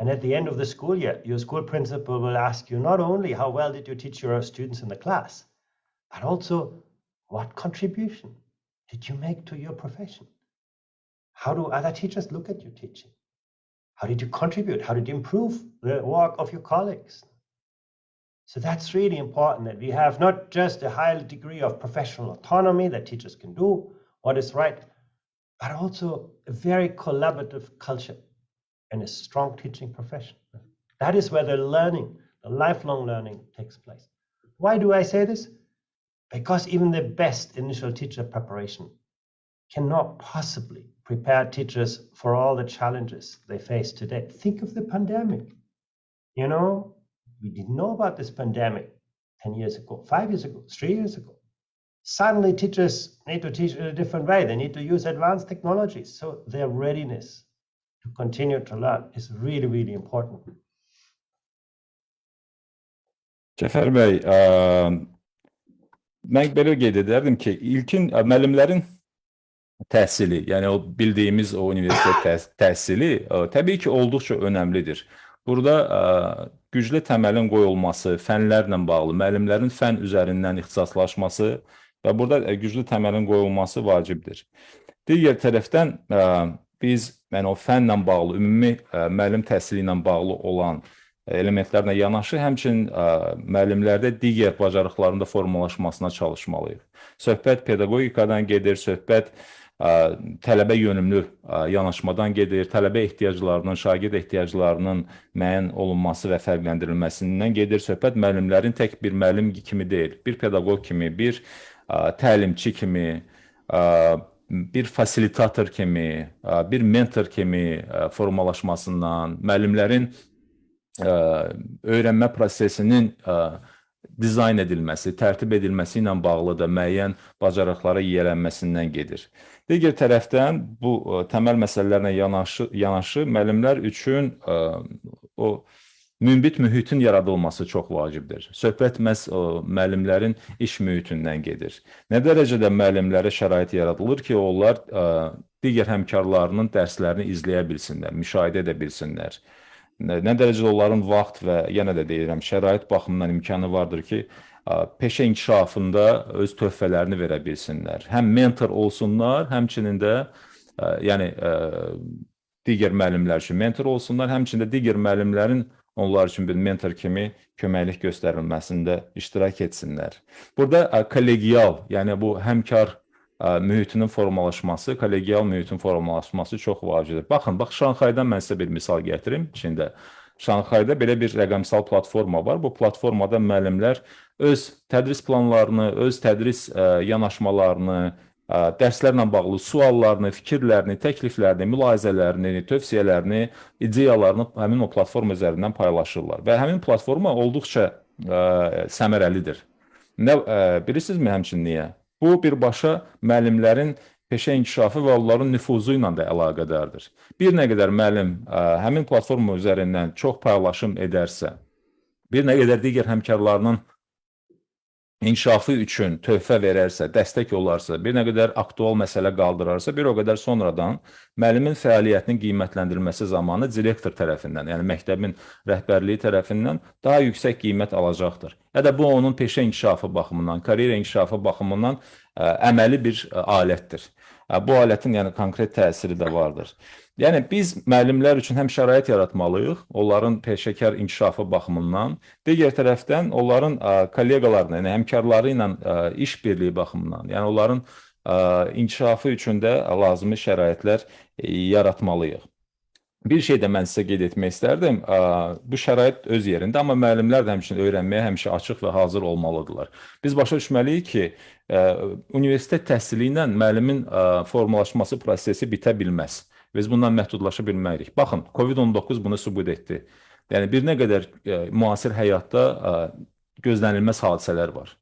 And at the end of the school year, your school principal will ask you not only how well did you teach your students in the class, but also what contribution did you make to your profession? How do other teachers look at your teaching? How did you contribute? How did you improve the work of your colleagues? So that's really important, that we have not just a high degree of professional autonomy, that teachers can do what is right, but also a very collaborative culture and a strong teaching profession. That is where the learning, the lifelong learning takes place. Why do I say this? Because even the best initial teacher preparation cannot possibly prepare teachers for all the challenges they face today. Think of the pandemic. You know, we didn't know about this pandemic 10 years ago, 5 years ago, 3 years ago. Suddenly teachers need to teach in a different way. They need to use advanced technologies. So their readiness to continue to learn is really, really important. Cəfər bəy, mən belə qeyd edərdim ki, ilkin müəllimlərin təhsili, yəni o bildiyimiz o universitet təhsili təbii ki, olduqca önəmlidir. Burada güclü təməlin qoyulması, fənlərlə bağlı, müəllimlərin fən üzərindən ixtisaslaşması və burada güclü təməlin qoyulması vacibdir. Digər tərəfdən biz o fənlə bağlı, ümumi müəllim təhsili ilə bağlı olan elementlərlə yanaşı, həmçinin müəllimlərdə digər bacarıqlarında formalaşmasına çalışmalıyıq. Söhbət pedaqogikadan gedir, söhbət tələbə yönümlü yanaşmadan gedir, tələbə ehtiyaclarının, şagird ehtiyaclarının müəyyən olunması və fərqləndirilməsindən gedir. Söhbət müəllimlərin tək bir müəllim kimi deyil, bir pedaqoq kimi, bir təlimçi kimi, bir fasilitator kimi, bir mentor kimi formalaşmasından, müəllimlərin öyrənmə prosesinin dizayn edilməsi, tərtib edilməsi ilə bağlı da müəyyən bacarıqlara yiyələnməsindən gedir. Digər tərəfdən bu təməl məsələlərlə yanaşı müəllimlər üçün o münbit mühitin yaradılması çox vacibdir. Söhbət məhz müəllimlərin iş mühitindən gedir. Nə dərəcədə müəllimlərə şərait yaradılır ki, onlar digər həmkarlarının dərslərini izləyə bilsinlər, müşahidə edə bilsinlər. Nə dərəcədə onların vaxt və yenə də deyirəm, şərait baxımından imkanı vardır ki, peşə inkişafında öz töhfələrini verə bilsinlər. Həm mentor olsunlar, həmçinin də yəni digər müəllimlər üçün mentor olsunlar, həmçinin də digər müəllimlərin onlar üçün bir mentor kimi köməklik göstərilməsində iştirak etsinlər. Burada kollegial, yəni bu həmkar mühitinin formalaşması, kollegial mühitin formalaşması çox vacibdir. Baxın, Şanxaydan mən sizə bir misal gətirim. Çində Şanxayda belə bir rəqəmsal platforma var. Bu platformada müəllimlər öz tədris planlarını, öz tədris yanaşmalarını, dərslərlə bağlı suallarını, fikirlərini, təkliflərini, mülahizələrini, tövsiyələrini, ideyalarını həmin o platforma üzərindən paylaşırlar. Və həmin platforma olduqca səmərəlidir. Bilirsinizmi həmçinin niyə? Bu, birbaşa müəllimlərin peşə inkişafı və onların nüfuzu ilə də əlaqədardır. Bir nə qədər müəllim həmin platforma üzərindən çox paylaşım edərsə, bir nə qədər digər həmkarlarının inkişafı üçün töhfə verərsə, dəstək olarsa, bir nə qədər aktual məsələ qaldırarsa, bir o qədər sonradan müəllimin fəaliyyətinin qiymətləndirilməsi zamanı direktor tərəfindən, yəni məktəbin rəhbərliyi tərəfindən daha yüksək qiymət alacaqdır. Ya da bu onun peşə inkişafı baxımından, karyera inkişafı baxımından əməli bir alətdir. Bu alətin yəni konkret təsiri də vardır. Yəni biz müəllimlər üçün həm şərait yaratmalıyıq, onların peşəkar inkişafı baxımından, digər tərəfdən onların kolleqalarına, yəni həmkarları ilə iş birliyi baxımından, yəni onların inkişafı üçün də lazımi şəraitlər yaratmalıyıq. Bir şey də mən sizə qeyd etmək istərdim. Bu şərait öz yerində, amma müəllimlər də həmçinin öyrənməyə həmişə açıq və hazır olmalıdırlar. Biz başa düşməliyik ki, universitet təhsili ilə müəllimin formalaşması prosesi bitə bilməz. Biz bundan məhdudlaşa bilməyirik. Baxın, COVID-19 bunu sübut etdi. Yəni, bir nə qədər müasir həyatda gözlənilməz hadisələr var.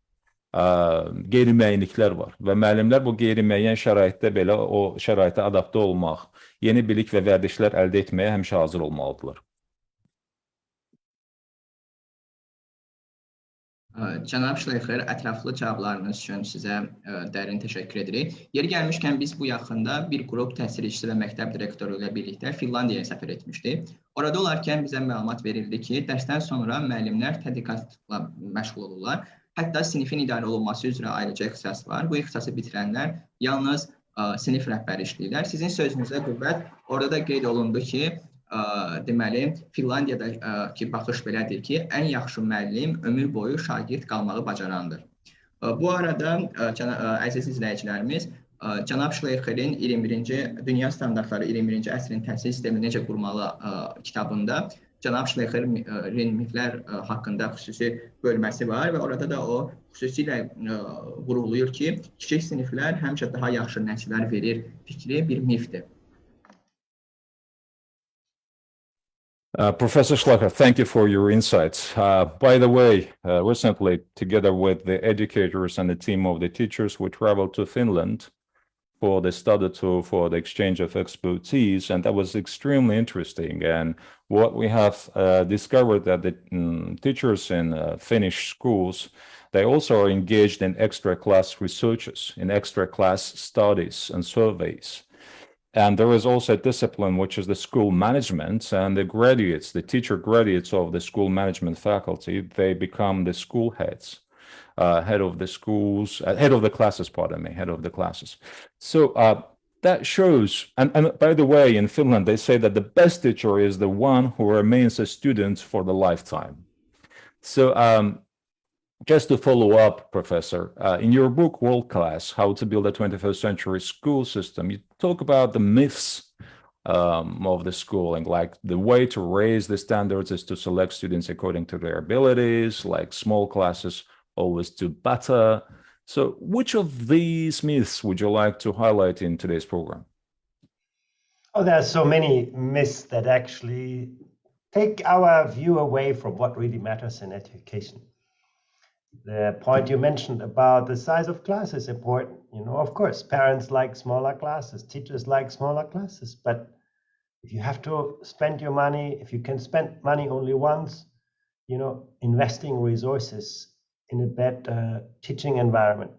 Qeyri-müəyyənliklər var və müəllimlər bu qeyri-müəyyən şəraitdə belə o şəraitə adaptə olmaq, yeni bilik və vərdişlər əldə etməyə həmişə hazır olmalıdırlar. Cənab Şleyxer, ətraflı cavablarınız üçün sizə dərin təşəkkür edirik. Yeri gəlmişkən biz bu yaxında bir qrup təhsil işçisi və məktəb direktoru ilə birlikdə Finlandiyaya səfər etmişdik. Orada olarkən bizə məlumat verildi ki, dərsdən sonra müəllimlər tədqiqatla məşğul olurlar. Hətta sinifin idarə olunması üzrə ayrıca ixtisas var. Bu ixtisası bitirənlər yalnız sinif rəhbəri işləyirlər. Sizin sözünüzə qüvvət, orada da qeyd olundu ki, deməli, Finlandiyadakı baxış belədir ki, ən yaxşı müəllim ömür boyu şagird qalmağı bacarandır. Bu arada, əziz izləyicilərimiz, Cənab Şleyxerin 21-ci Dünya Standartları 21-ci əsrin təhsil sistemi necə qurmalı kitabında Cənab Şleyxerin miflər haqqında xüsusi bölməsi var və orada da o xüsusilə vurğulayır ki, kiçik siniflər həmişə daha yaxşı nəticələr verir fikri bir mifdir. Professor Şleyxer, thank you for your insights. By the way, recently, together with the educators and the team of the teachers, we traveled to Finland for the study tour, for the exchange of expertise, and that was extremely interesting. And what we have discovered that the teachers in Finnish schools, they also are engaged in extra class researches, in extra class studies and surveys. And there is also a discipline, which is the school management, and the graduates, the teacher graduates of the school management faculty, they become the school heads, head of the schools, head of the classes, pardon me, head of the classes. So that shows, and by the way, in Finland, they say that the best teacher is the one who remains a student for the lifetime. So just to follow up, Professor, in your book, World Class, How to Build a 21st Century School System, you talk about the myths of the schooling, like the way to raise the standards is to select students according to their abilities, like small classes always do better. So which of these myths would you like to highlight in today's program? Oh, there are so many myths that actually take our view away from what really matters in education. The point you mentioned about the size of class is important. Of course, parents like smaller classes, teachers like smaller classes, but if you have to spend your money, if you can spend money only once, investing resources in a better teaching environment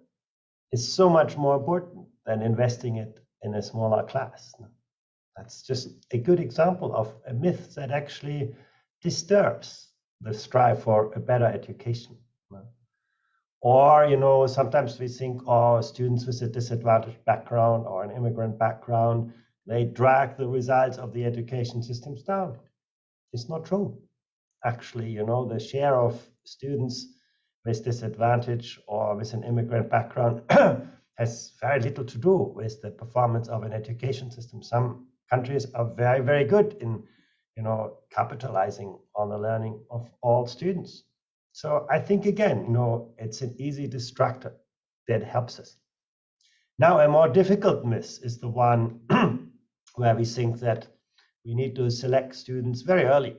is so much more important than investing it in a smaller class. That's just a good example of a myth that actually disturbs the strive for a better education. Or, sometimes we think, students with a disadvantaged background or an immigrant background, they drag the results of the education systems down. It's not true. Actually, the share of students with disadvantage or with an immigrant background has very little to do with the performance of an education system. Some countries are very, very good in, capitalizing on the learning of all students. So I think, again, it's an easy distractor that helps us. Now, a more difficult myth is the one where we think that we need to select students very early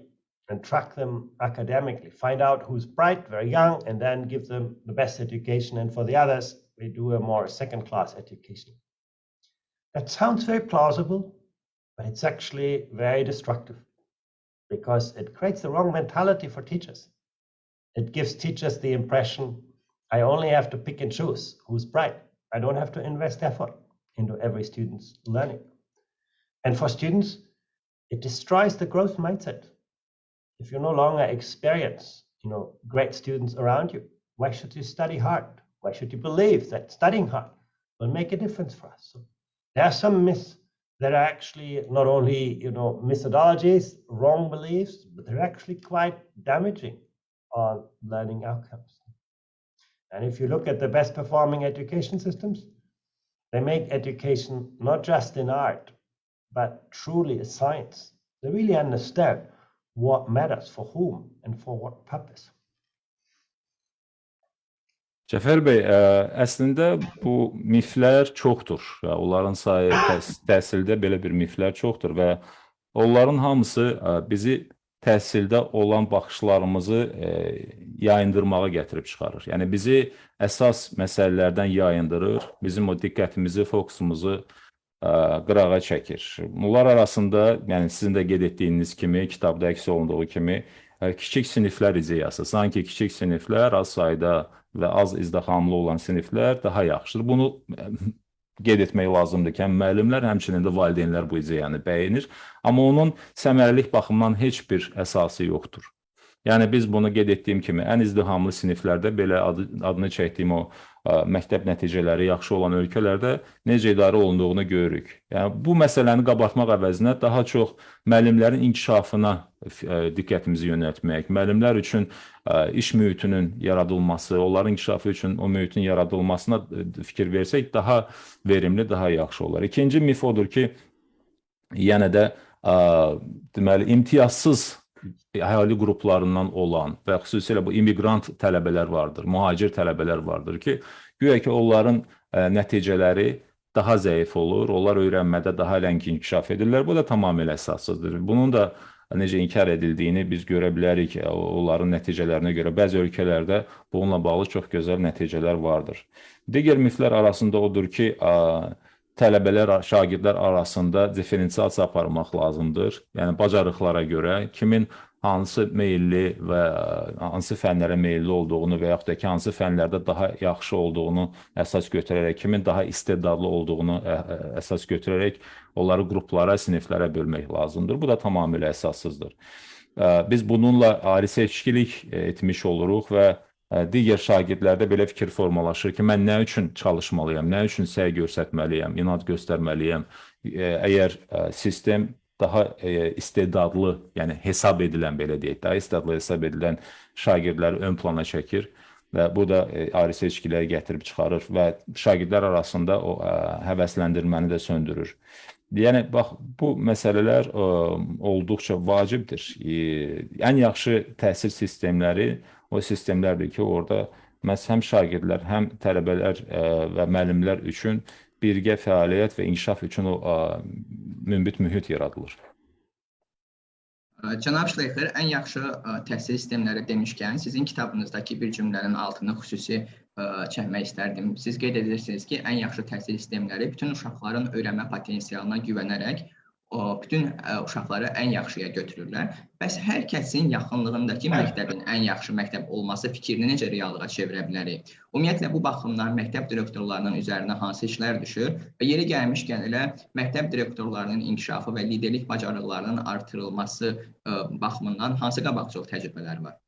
and track them academically, find out who's bright, very young, and then give them the best education. And for the others, we do a more second-class education. That sounds very plausible, but it's actually very destructive because it creates the wrong mentality for teachers. It gives teachers the impression, I only have to pick and choose who's bright. I don't have to invest effort into every student's learning. And for students, it destroys the growth mindset. If you no longer experience, great students around you, why should you study hard? Why should you believe that studying hard will make a difference for us? So there are some myths that are actually not only, methodologies, wrong beliefs, but they're actually quite damaging on learning outcomes. And if you look at the best performing education systems, they make education not just an art, but truly a science. They really understand what matters for whom and for what purpose. Cəfər bəy, əslində bu miflər çoxdur. Onların sayı təhsildə belə bir miflər çoxdur və onların hamısı bizi təhsildə olan baxışlarımızı yayındırmağa gətirib çıxarır. Yəni bizi əsas məsələlərdən yayındırır, bizim o diqqətimizi, fokusumuzu qırağa çəkir. Bunlar arasında, yəni sizin də qeyd etdiyiniz kimi, kitabda əks olunduğu kimi, kiçik siniflər ideyası. Sanki kiçik siniflər az sayda və az izdihamlı olan siniflər daha yaxşıdır. Bunu qeyd etmək lazımdır ki, həm müəllimlər, həmçinin də valideynlər bu ideyanı bəyənir. Amma onun səmərəlik baxımından heç bir əsası yoxdur. Yəni biz bunu qeyd etdiyim kimi, ən izdihamlı siniflərdə belə adını çəkdiyim o məktəb nəticələri yaxşı olan ölkələrdə necə idarə olunduğunu görürük. Yəni bu məsələni qabartmaq əvəzinə daha çox müəllimlərin inkişafına diqqətimizi yönəltmək, müəllimlər üçün iş mühitinin yaradılması, onların inkişafı üçün o mühitin yaradılmasına fikir versək daha verimli, daha yaxşı olar. İkinci mif odur ki, yenə də deməli imtiyazsız əhali qruplarından olan və xüsusilə bu immigrant tələbələr vardır, mühacir tələbələr vardır ki, güya ki onların nəticələri daha zəif olur, onlar öyrənmədə daha ləng inkişaf edirlər. Bu da tamamilə əsassızdır. Bunun da necə inkar edildiyini biz görə bilərik onların nəticələrinə görə. Bəzi ölkələrdə bununla bağlı çox gözəl nəticələr vardır. Digər miflər arasında odur ki, tələbələr, şagirdlər arasında diferensiasiya aparmaq lazımdır. Yəni, bacarıqlara görə kimin hansı meyilli və hansı fənlərə meyilli olduğunu və yaxud da ki, hansı fənlərdə daha yaxşı olduğunu əsas götürərək, kimin daha istedadlı olduğunu əsas götürərək onları qruplara, siniflərə bölmək lazımdır. Bu da tamamilə əsassızdır. Biz bununla ayrı seçkilik etmiş oluruq və digər şagirdlərdə belə fikir formalaşır ki, mən nə üçün çalışmalıyam, nə üçün səy göstərməliyəm, inad göstərməliyəm. Əgər sistem daha istedadlı, yəni hesab edilən, belə deyək, daha istedadlı hesab edilən şagirdləri ön plana çəkir və bu da ayrı seçkiləri gətirib çıxarır və şagirdlər arasında o həvəsləndirməni də söndürür. Yəni, bax, bu məsələlər olduqca vacibdir. Ən yaxşı təhsil sistemləri o sistemlərdir ki, orada məhz həm şagirdlər, həm tələbələr və müəllimlər üçün birgə fəaliyyət və inkişaf üçün o mümbit mühit yaradılır. Cənab Şleyxer, ən yaxşı təhsil sistemləri demişkən, sizin kitabınızdakı bir cümlənin altını xüsusi çəkmək istərdim. Siz qeyd edirsiniz ki, ən yaxşı təhsil sistemləri bütün uşaqların öyrənmə potensialına güvənərək bütün uşaqları ən yaxşıya götürürlər. Bəs hər kəsin yaxınlığındakı məktəbin ən yaxşı məktəb olması fikrini necə reallığa çevirə bilərik? Ümumiyyətlə, bu baxımdan məktəb direktorlarının üzərinə hansı işlər düşür və yeri gəlmişkən elə məktəb direktorlarının inkişafı və liderlik bacarıqlarının artırılması baxımından hansı qabaqcıl təcrübələr var?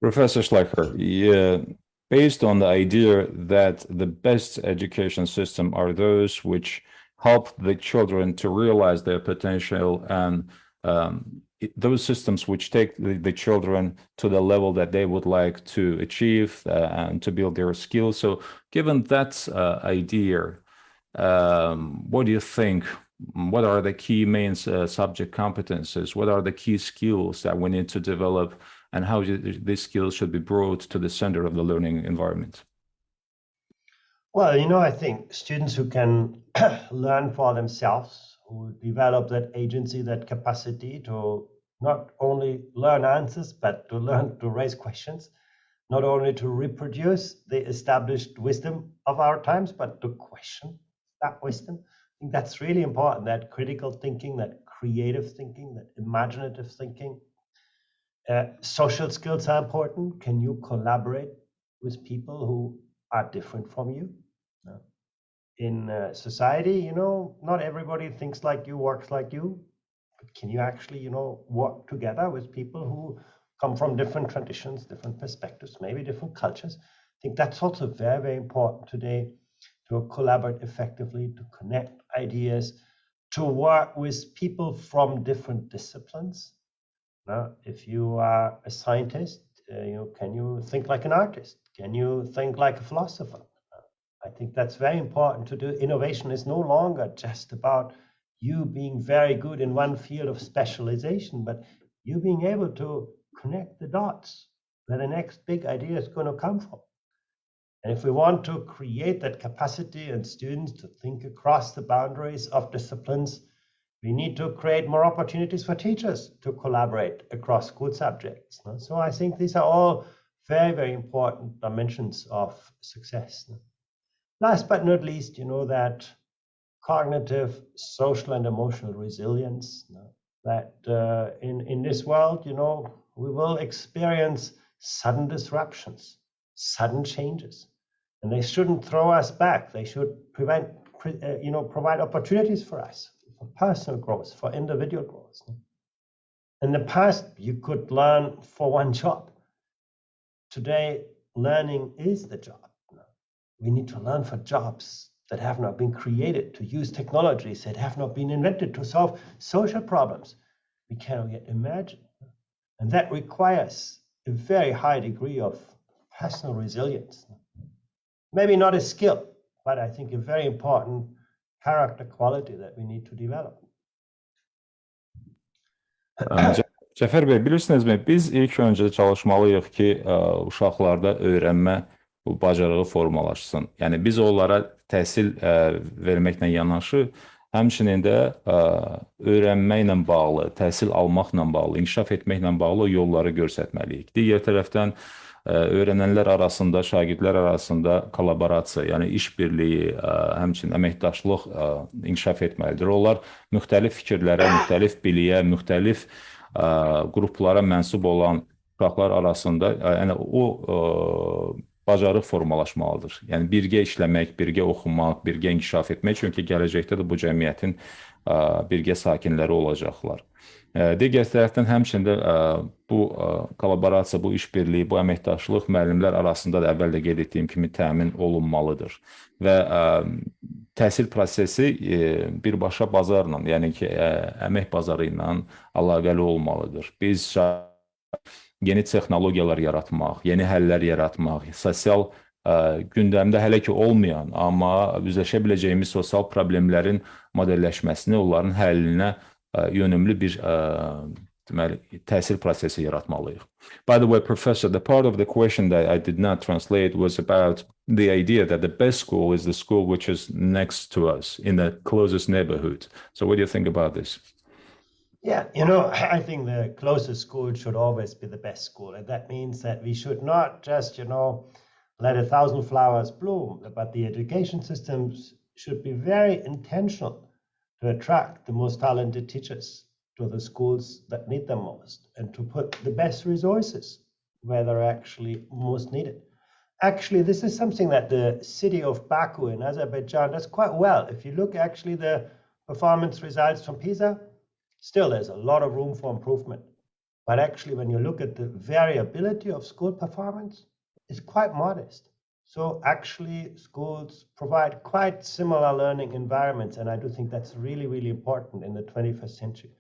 Professor Şleyxer, based on the idea that the best education system are those which help the children to realize their potential and those systems which take the children to the level that they would like to achieve and to build their skills. So given that idea, what do you think? What are the key main subject competences? What are the key skills that we need to develop, and how these skills should be brought to the center of the learning environment? Well, I think students who can learn for themselves, who develop that agency, that capacity to not only learn answers, but to learn to raise questions, not only to reproduce the established wisdom of our times, but to question that wisdom. I think that's really important, that critical thinking, that creative thinking, that imaginative thinking. Social skills are important. Can you collaborate with people who are different from you? In society, not everybody thinks like you, works like you. But can you actually, work together with people who come from different traditions, different perspectives, maybe different cultures? I think that's also very, very important today, to collaborate effectively, to connect ideas, to work with people from different disciplines. If you are a scientist, can you think like an artist? Can you think like a philosopher? I think that's very important to do. Innovation is no longer just about you being very good in one field of specialization, but you being able to connect the dots where the next big idea is going to come from. And if we want to create that capacity in students to think across the boundaries of disciplines, we need to create more opportunities for teachers to collaborate across school subjects. So I think these are all very, very important dimensions of success. Last but not least, that cognitive, social, and emotional resilience, that in this world, we will experience sudden disruptions, sudden changes, and they shouldn't throw us back. They should provide opportunities for us, for personal growth, for individual growth. In the past, you could learn for one job. Today, learning is the job. We need to learn for jobs that have not been created, to use technologies that have not been invented to solve social problems we cannot yet imagine. And that requires a very high degree of personal resilience. Maybe not a skill, but I think a very important character quality that we need to develop. Cəfər bəy, bilirsinizmi, biz ilk öncə çalışmalıyıq ki, uşaqlarda öyrənmə bu bacarığı formalaşsın. Yəni biz onlara təhsil verməklə yanaşı, həmçinin də öyrənməklə bağlı, təhsil almaqla bağlı, inkişaf etməklə bağlı yolları göstərməliyik. Digər tərəfdən öyrənənlər arasında, şagirdlər arasında kollaborasiya, yəni iş birliyi, həmçinin əməkdaşlıq inkişaf etməlidir. Onlar müxtəlif fikirlərə, müxtəlif biliyə, müxtəlif qruplara mənsub olan uşaqlar arasında yəni o bacarıq formalaşmalıdır. Yəni birgə işləmək, birgə oxumaq, birgə inkişaf etmək, çünki gələcəkdə də bu cəmiyyətin birgə sakinləri olacaqlar. Digər tərəfdən həmçində bu kollaborasiya, bu işbirliyi, bu əməkdaşlıq müəllimlər arasında da əvvəl də qeyd etdiyim kimi təmin olunmalıdır. Və təhsil prosesi birbaşa bazarla, yəni ki, əmək bazarı ilə əlaqəli olmalıdır. Biz yeni texnologiyalar yaratmaq, yeni həllər yaratmaq, sosial gündəmdə hələ ki olmayan, amma üzləşə biləcəyimiz sosial problemlərin modelləşməsini, onların həllinə yönümlü bir təhsil prosesi yaratmalıyıq. By the way, Professor, the part of the question that I did not translate was about the idea that the best school is the school which is next to us, in the closest neighborhood. So what do you think about this? Yeah, I think the closest school should always be the best school. And that means that we should not just, let 1,000 flowers bloom, but the education systems should be very intentional to attract the most talented teachers to the schools that need them most and to put the best resources where they're actually most needed. Actually, this is something that the city of Baku in Azerbaijan does quite well. If you look actually the performance results from PISA, still, there's a lot of room for improvement. But actually, when you look at the variability of school performance, it's quite modest. So actually, schools provide quite similar learning environments, and I do think that's really, really important in the 21st century.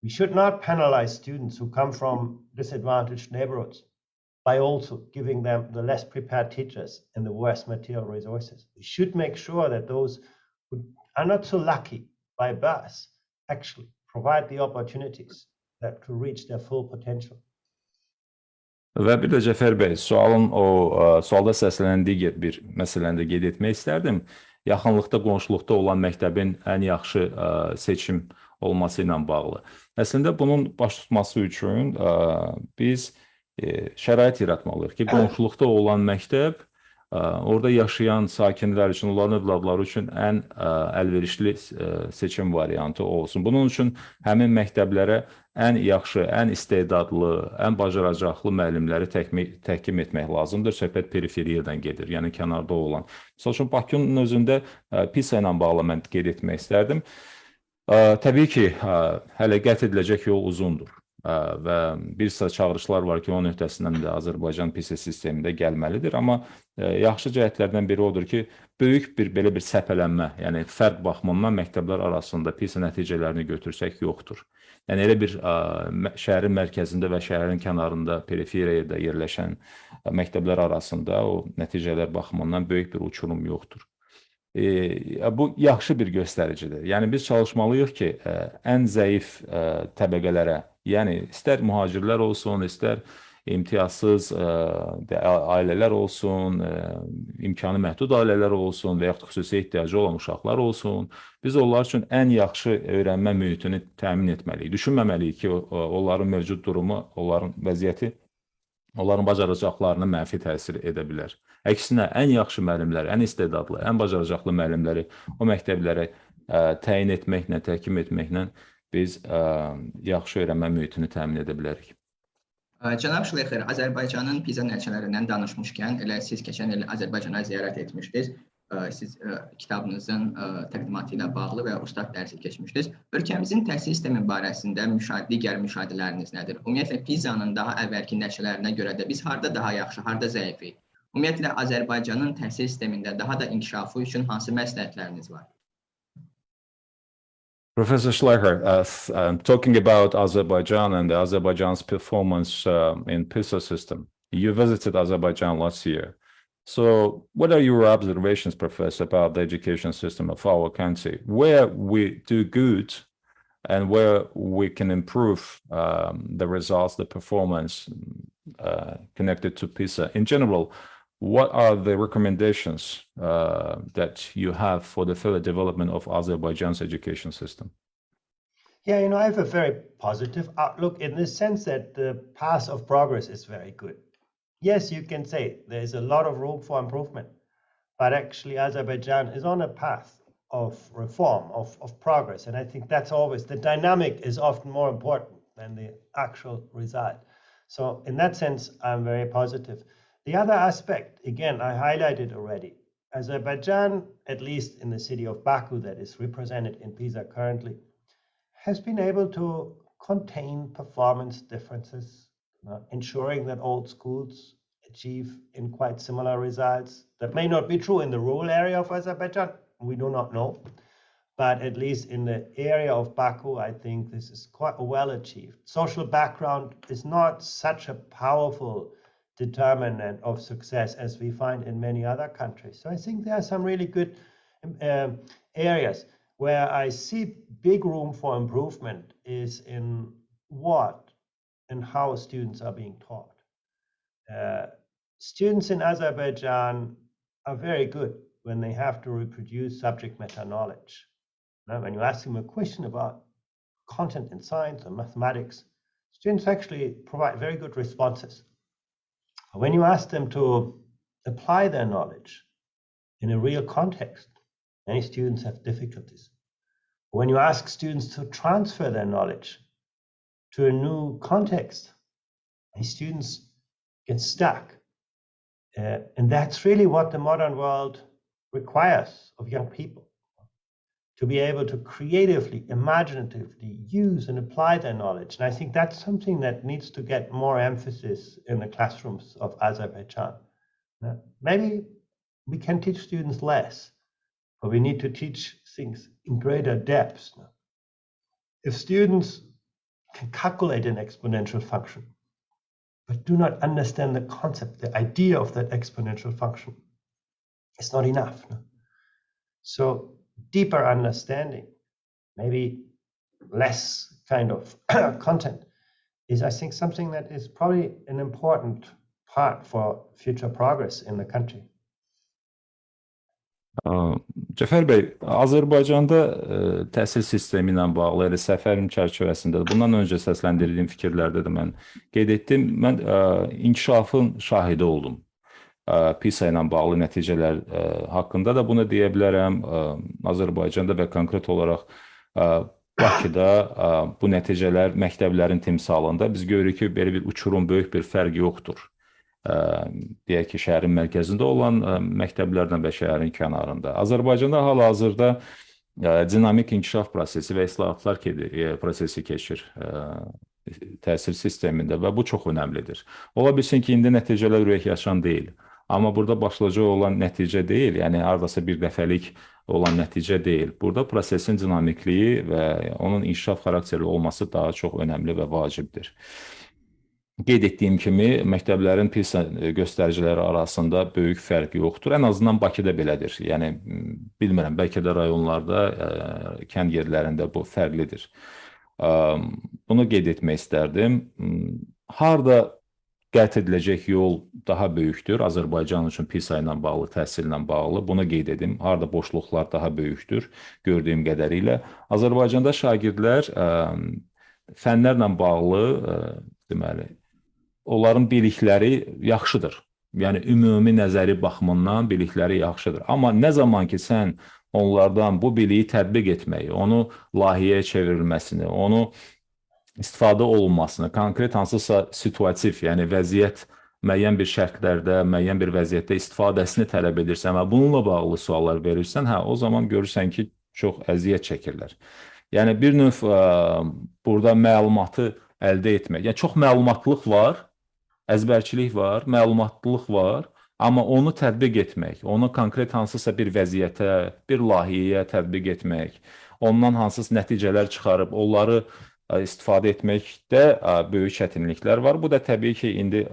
We should not penalize students who come from disadvantaged neighborhoods by also giving them the less prepared teachers and the worse material resources. We should make sure that those who are not so lucky by birth actually provide the opportunities to reach their full potential. Və bir də Cəfər bəy, sualda səslənən digər bir məsələni də qeyd etmək istərdim. Yaxınlıqda, qonşuluqda olan məktəbin ən yaxşı seçim olması ilə bağlı. Əslində, bunun baş tutması üçün biz şərait yaratmalıyıq ki, qonşuluqda olan məktəb orada yaşayan sakinlər üçün, onların övladları üçün ən əlverişli seçim variantı olsun. Bunun üçün həmin məktəblərə ən yaxşı, ən istedadlı, ən bacaracaqlı müəllimləri təhkim etmək lazımdır. Söhbət periferiyadan gedir, yəni kənarda olan. Məsəl üçün, Bakının özündə PISA ilə bağlı mən qeyd etmək istərdim. Təbii ki, hələ qət ediləcək yol uzundur. Və bir sıra çağırışlar var ki, onun öhdəsindən də Azərbaycan PISA sistemində gəlməlidir. Amma yaxşı cəhətlərdən biri odur ki, böyük belə bir səpələnmə, yəni fərq baxımından məktəblər arasında PISA nəticələrini götürsək yoxdur. Yəni elə bir şəhərin mərkəzində və şəhərin kənarında, periferiyada yerləşən məktəblər arasında o nəticələr baxımından böyük bir uçurum yoxdur. Bu yaxşı bir göstəricidir. Yəni biz çalışmalıyıq ki, ən zəif təbəqələrə, yəni istər mühacirlər olsun, istər imtiyazsız ailələr olsun, imkanı məhdud ailələr olsun və yaxud xüsusi ehtiyacı olan uşaqlar olsun, biz onlar üçün ən yaxşı öyrənmə mühitini təmin etməliyik. Düşünməməliyik ki, onların mövcud durumu, onların vəziyyəti, onların bacaracaqlarına mənfi təsir edə bilər. Əksinə, ən yaxşı müəllimləri, ən istedadlı, ən bacaracaqlı müəllimləri o məktəblərə təyin etməklə, təhkim etməklə biz yaxşı öyrənmə mühitini təmin edə bilərik. Cənab Şleyxer, Azərbaycanın PISA nəticələrindən danışmışkən, elə siz keçən il Azərbaycana ziyarət etmişdiniz. Siz kitabınızın təqdimatı ilə bağlı və ustad dərsi keçmişdiniz. Ölkəmizin təhsil sistemi barəsində digər müşahidələriniz nədir? Ümumiyyətlə, PISA-nın daha əvvəlki nəticələrinə görə də biz harda daha yaxşı, harda zəifik? Ümumiyyətlə, Azərbaycanın təhsil sistemində daha da inkişafı üçün hansı məsləhətləriniz var? Professor Şleyxer, talking about Azerbaijan and Azerbaijan's performance in PISA system, you visited Azerbaijan last year. So what are your observations, Professor, about the education system of our country? Where we do good and where we can improve the results, the performance connected to PISA? In general, what are the recommendations that you have for the further development of Azerbaijan's education system? Yeah, I have a very positive outlook in the sense that the path of progress is very good. Yes, you can say there's a lot of room for improvement, but actually Azerbaijan is on a path of reform, of progress. And I think that's always, the dynamic is often more important than the actual result. So in that sense, I'm very positive. The other aspect, again, I highlighted already, Azerbaijan, at least in the city of Baku that is represented in PISA currently, has been able to contain performance differences, ensuring that old schools achieve in quite similar results. That may not be true in the rural area of Azerbaijan, we do not know. But at least in the area of Baku, I think this is quite well achieved. Social background is not such a powerful determinant of success as we find in many other countries. So I think there are some really good areas. Where I see big room for improvement is in what and how students are being taught. Students in Azerbaijan are very good when they have to reproduce subject matter knowledge. Now, when you ask them a question about content in science or mathematics, students actually provide very good responses. When you ask them to apply their knowledge in a real context, many students have difficulties. When you ask students to transfer their knowledge to a new context, many students get stuck. And that's really what the modern world requires of young people, to be able to creatively, imaginatively use and apply their knowledge. And I think that's something that needs to get more emphasis in the classrooms of Azerbaijan. Maybe we can teach students less, but we need to teach things in greater depth. If students can calculate an exponential function, but do not understand the concept, the idea of that exponential function, it's not enough. So deeper understanding, maybe less kind of content, is I think something that is probably an important part for future progress in the country. Cəfər bəy, Azərbaycanda təhsil sistemi ilə bağlı elə səfərim çərçivəsində də bundan öncə səsləndirdiyim fikirlərdə də mən qeyd etdim. Mən inkişafın şahidi oldum. PISA ilə bağlı nəticələr haqqında da bunu deyə bilərəm. Azərbaycanda və konkret olaraq Bakıda bu nəticələr məktəblərin timsalında biz görürük ki, belə bir uçurum, böyük bir fərq yoxdur. Deyək ki, şəhərin mərkəzində olan məktəblərdən və şəhərin kənarında. Azərbaycanda hal-hazırda dinamik inkişaf prosesi və islahatlar prosesi keçir təhsil sistemində və bu çox önəmlidir. Ola bilsin ki, indi nəticələr ürəkyaçan deyil. Amma burada başlıca olan nəticə deyil, yəni haradasa bir dəfəlik olan nəticə deyil. Burada prosesin dinamikliyi və onun inkişaf xarakterli olması daha çox önəmli və vacibdir. Qeyd etdiyim kimi, məktəblərin PISA göstəriciləri arasında böyük fərq yoxdur. Ən azından Bakıda belədir. Yəni, bilmirəm, bəlkə də rayonlarda, kənd yerlərində bu fərqlidir. Bunu qeyd etmək istərdim. Harada qət ediləcək yol daha böyükdür Azərbaycan üçün PISA ilə bağlı, təhsillə bağlı. Bunu qeyd edim. Harada boşluqlar daha böyükdür, gördüyüm qədərilə. Azərbaycanda şagirdlər fənlərlə bağlı, deməli, onların bilikləri yaxşıdır. Yəni, ümumi nəzəri baxımından bilikləri yaxşıdır. Amma nə zaman ki, sən onlardan bu biliyi tətbiq etməyi, onu layihəyə çevrilməsini, onu istifadə olunmasını, konkret hansısa situativ, yəni vəziyyət müəyyən bir şərtlərdə, müəyyən bir vəziyyətdə istifadəsini tələb edirsən və bununla bağlı suallar verirsən, o zaman görürsən ki, çox əziyyət çəkirlər. Yəni, bir növ burada məlumatı əldə etmək. Yəni, çox məlumatlıq var, əzbərçilik var, məlumatlılıq var, amma onu tətbiq etmək, onu konkret hansısa bir vəziyyətə, bir layihəyə tətbiq etmək, ondan hansısa nəticələr çıxarıb, onları istifadə etməkdə böyük çətinliklər var. Bu da təbii ki, indi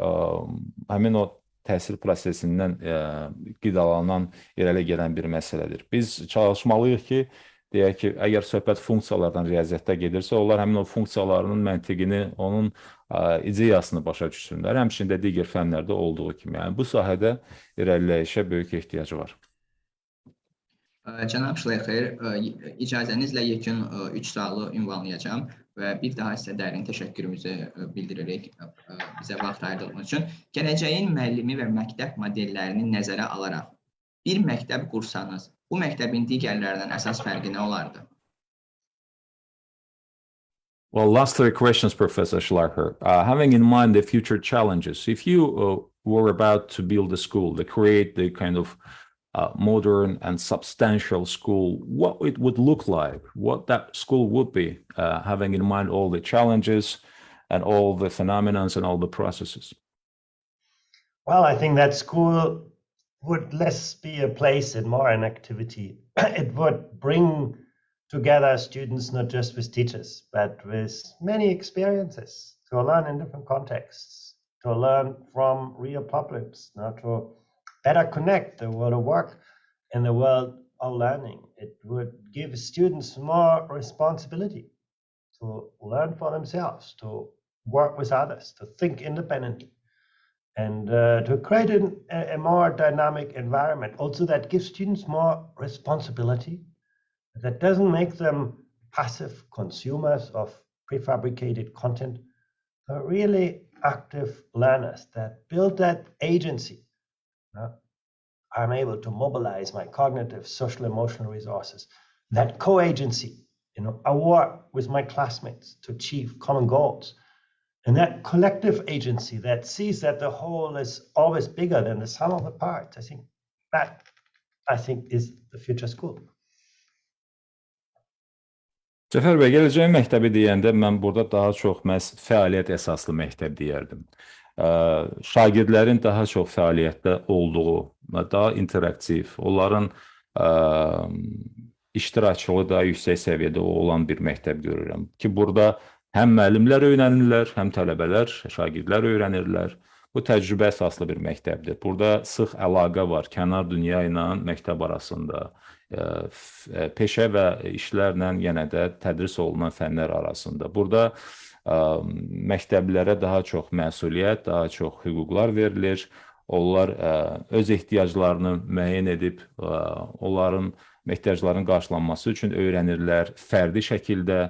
həmin o təhsil prosesindən qidalanan, irəli gələn bir məsələdir. Biz çalışmalıyıq ki, deyək ki, əgər söhbət funksiyalardan riyaziyyatda gedirsə, onlar həmin o funksiyalarının məntiqini, onun ideyasını başa düşsünlər. Həmçinin də digər fənlərdə olduğu kimi. Yəni bu sahədə irəliləyişə böyük ehtiyac var. Cənab Şleyxer, icazənizlə yekun 3 sualı ünvanlayacağam və bir daha sizə dərin təşəkkürümüzü bildiririk bizə vaxt ayırdığınız üçün. Gələcəyin müəllimi və məktəb modellərini nəzərə alaraq bir məktəb qursanız, bu məktəbin digərlərindən əsas fərqi nə olardı? Well, last three questions, Professor Şleyxer. Having in mind the future challenges, if you were about to build a school, to create the kind of modern and substantial school, what it would look like, what that school would be, having in mind all the challenges and all the phenomena and all the processes? Well, I think that school would less be a place and more an activity. It would bring together students not just with teachers, but with many experiences to learn in different contexts, to learn from real problems, to better connect the world of work and the world of learning. It would give students more responsibility to learn for themselves, to work with others, to think independently, and to create a more dynamic environment. Also, that gives students more responsibility, that doesn't make them passive consumers of prefabricated content, but really active learners that build that agency. I'm able to mobilize my cognitive, social, emotional resources, that co-agency. I work with my classmates to achieve common goals. And that collective agency that sees that the whole is always bigger than the sum of the parts, I think is the future school. Cəfər bəy, gələcəyin məktəbi deyəndə mən burada daha çox məhz fəaliyyət əsaslı məktəb deyərdim. Şagirdlərin daha çox fəaliyyətdə olduğu, daha interaktiv, onların iştirakçılığı daha yüksək səviyyədə olan bir məktəb görürəm. Ki, burada həm müəllimlər öyrənirlər, həm tələbələr, şagirdlər öyrənirlər. Bu təcrübə əsaslı bir məktəbdir. Burada sıx əlaqə var kənar dünya ilə məktəb arasında. Peşə və işlərlə yenə də tədris olunan fənlər arasında. Burada məktəblilərə daha çox məsuliyyət, daha çox hüquqlar verilir. Onlar öz ehtiyaclarını müəyyən edib, onların ehtiyaclarının qarşılanması üçün öyrənirlər. Fərdi şəkildə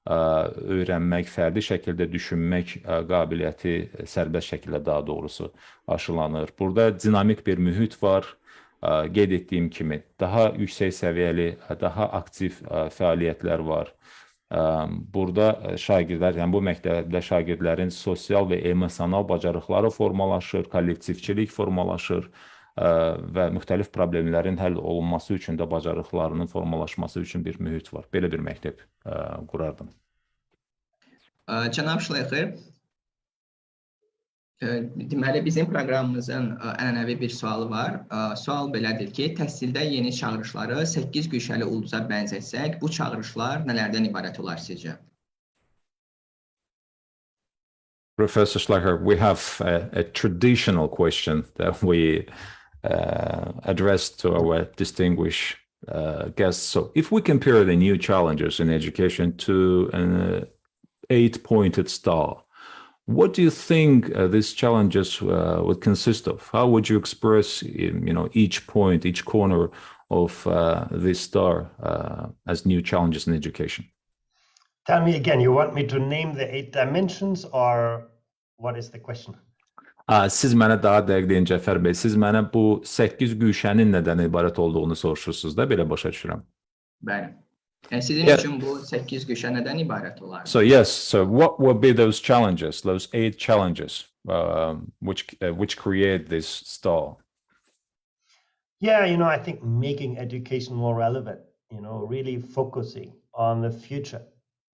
öyrənmək, fərdi şəkildə düşünmək qabiliyyəti sərbəst şəkildə daha doğrusu aşılanır. Burada dinamik bir mühit var. Qeyd etdiyim kimi daha yüksək səviyyəli, daha aktiv fəaliyyətlər var. Burada şagirdlər, yəni bu məktəbdə şagirdlərin sosial və emosional bacarıqları formalaşır, kollektivçilik formalaşır və müxtəlif problemlərin həll olunması üçün də bacarıqlarının formalaşması üçün bir mühit var. Belə bir məktəb qurardım. Cənab Şleyxer, deməli, bizim proqramımızın ənənəvi bir sualı var. Sual belədir ki, təhsildə yeni çağırışları 8 güşəli ulduza bənzətsək, bu çağırışlar nələrdən ibarət olar sizcə? Professor Şleyxer, we have a traditional question that we address to our distinguished guests. So if we compare the new challenges in education to an 8-pointed star, what do you think these challenges would consist of? How would you express, each point, each corner of this star as new challenges in education? Tell me again, you want me to name the 8 dimensions or what is the question? Siz mənə daha dəqiq deyin, Cəfər bəy, siz mənə bu 8 güşənin nədən ibarət olduğunu soruşursunuz da, belə başa düşürəm. Bəli. Sizin üçün bu 8 güşə nədən ibarət olar? So what would be those challenges, those 8 challenges which create this star? Yeah, I think making education more relevant, really focusing on the future,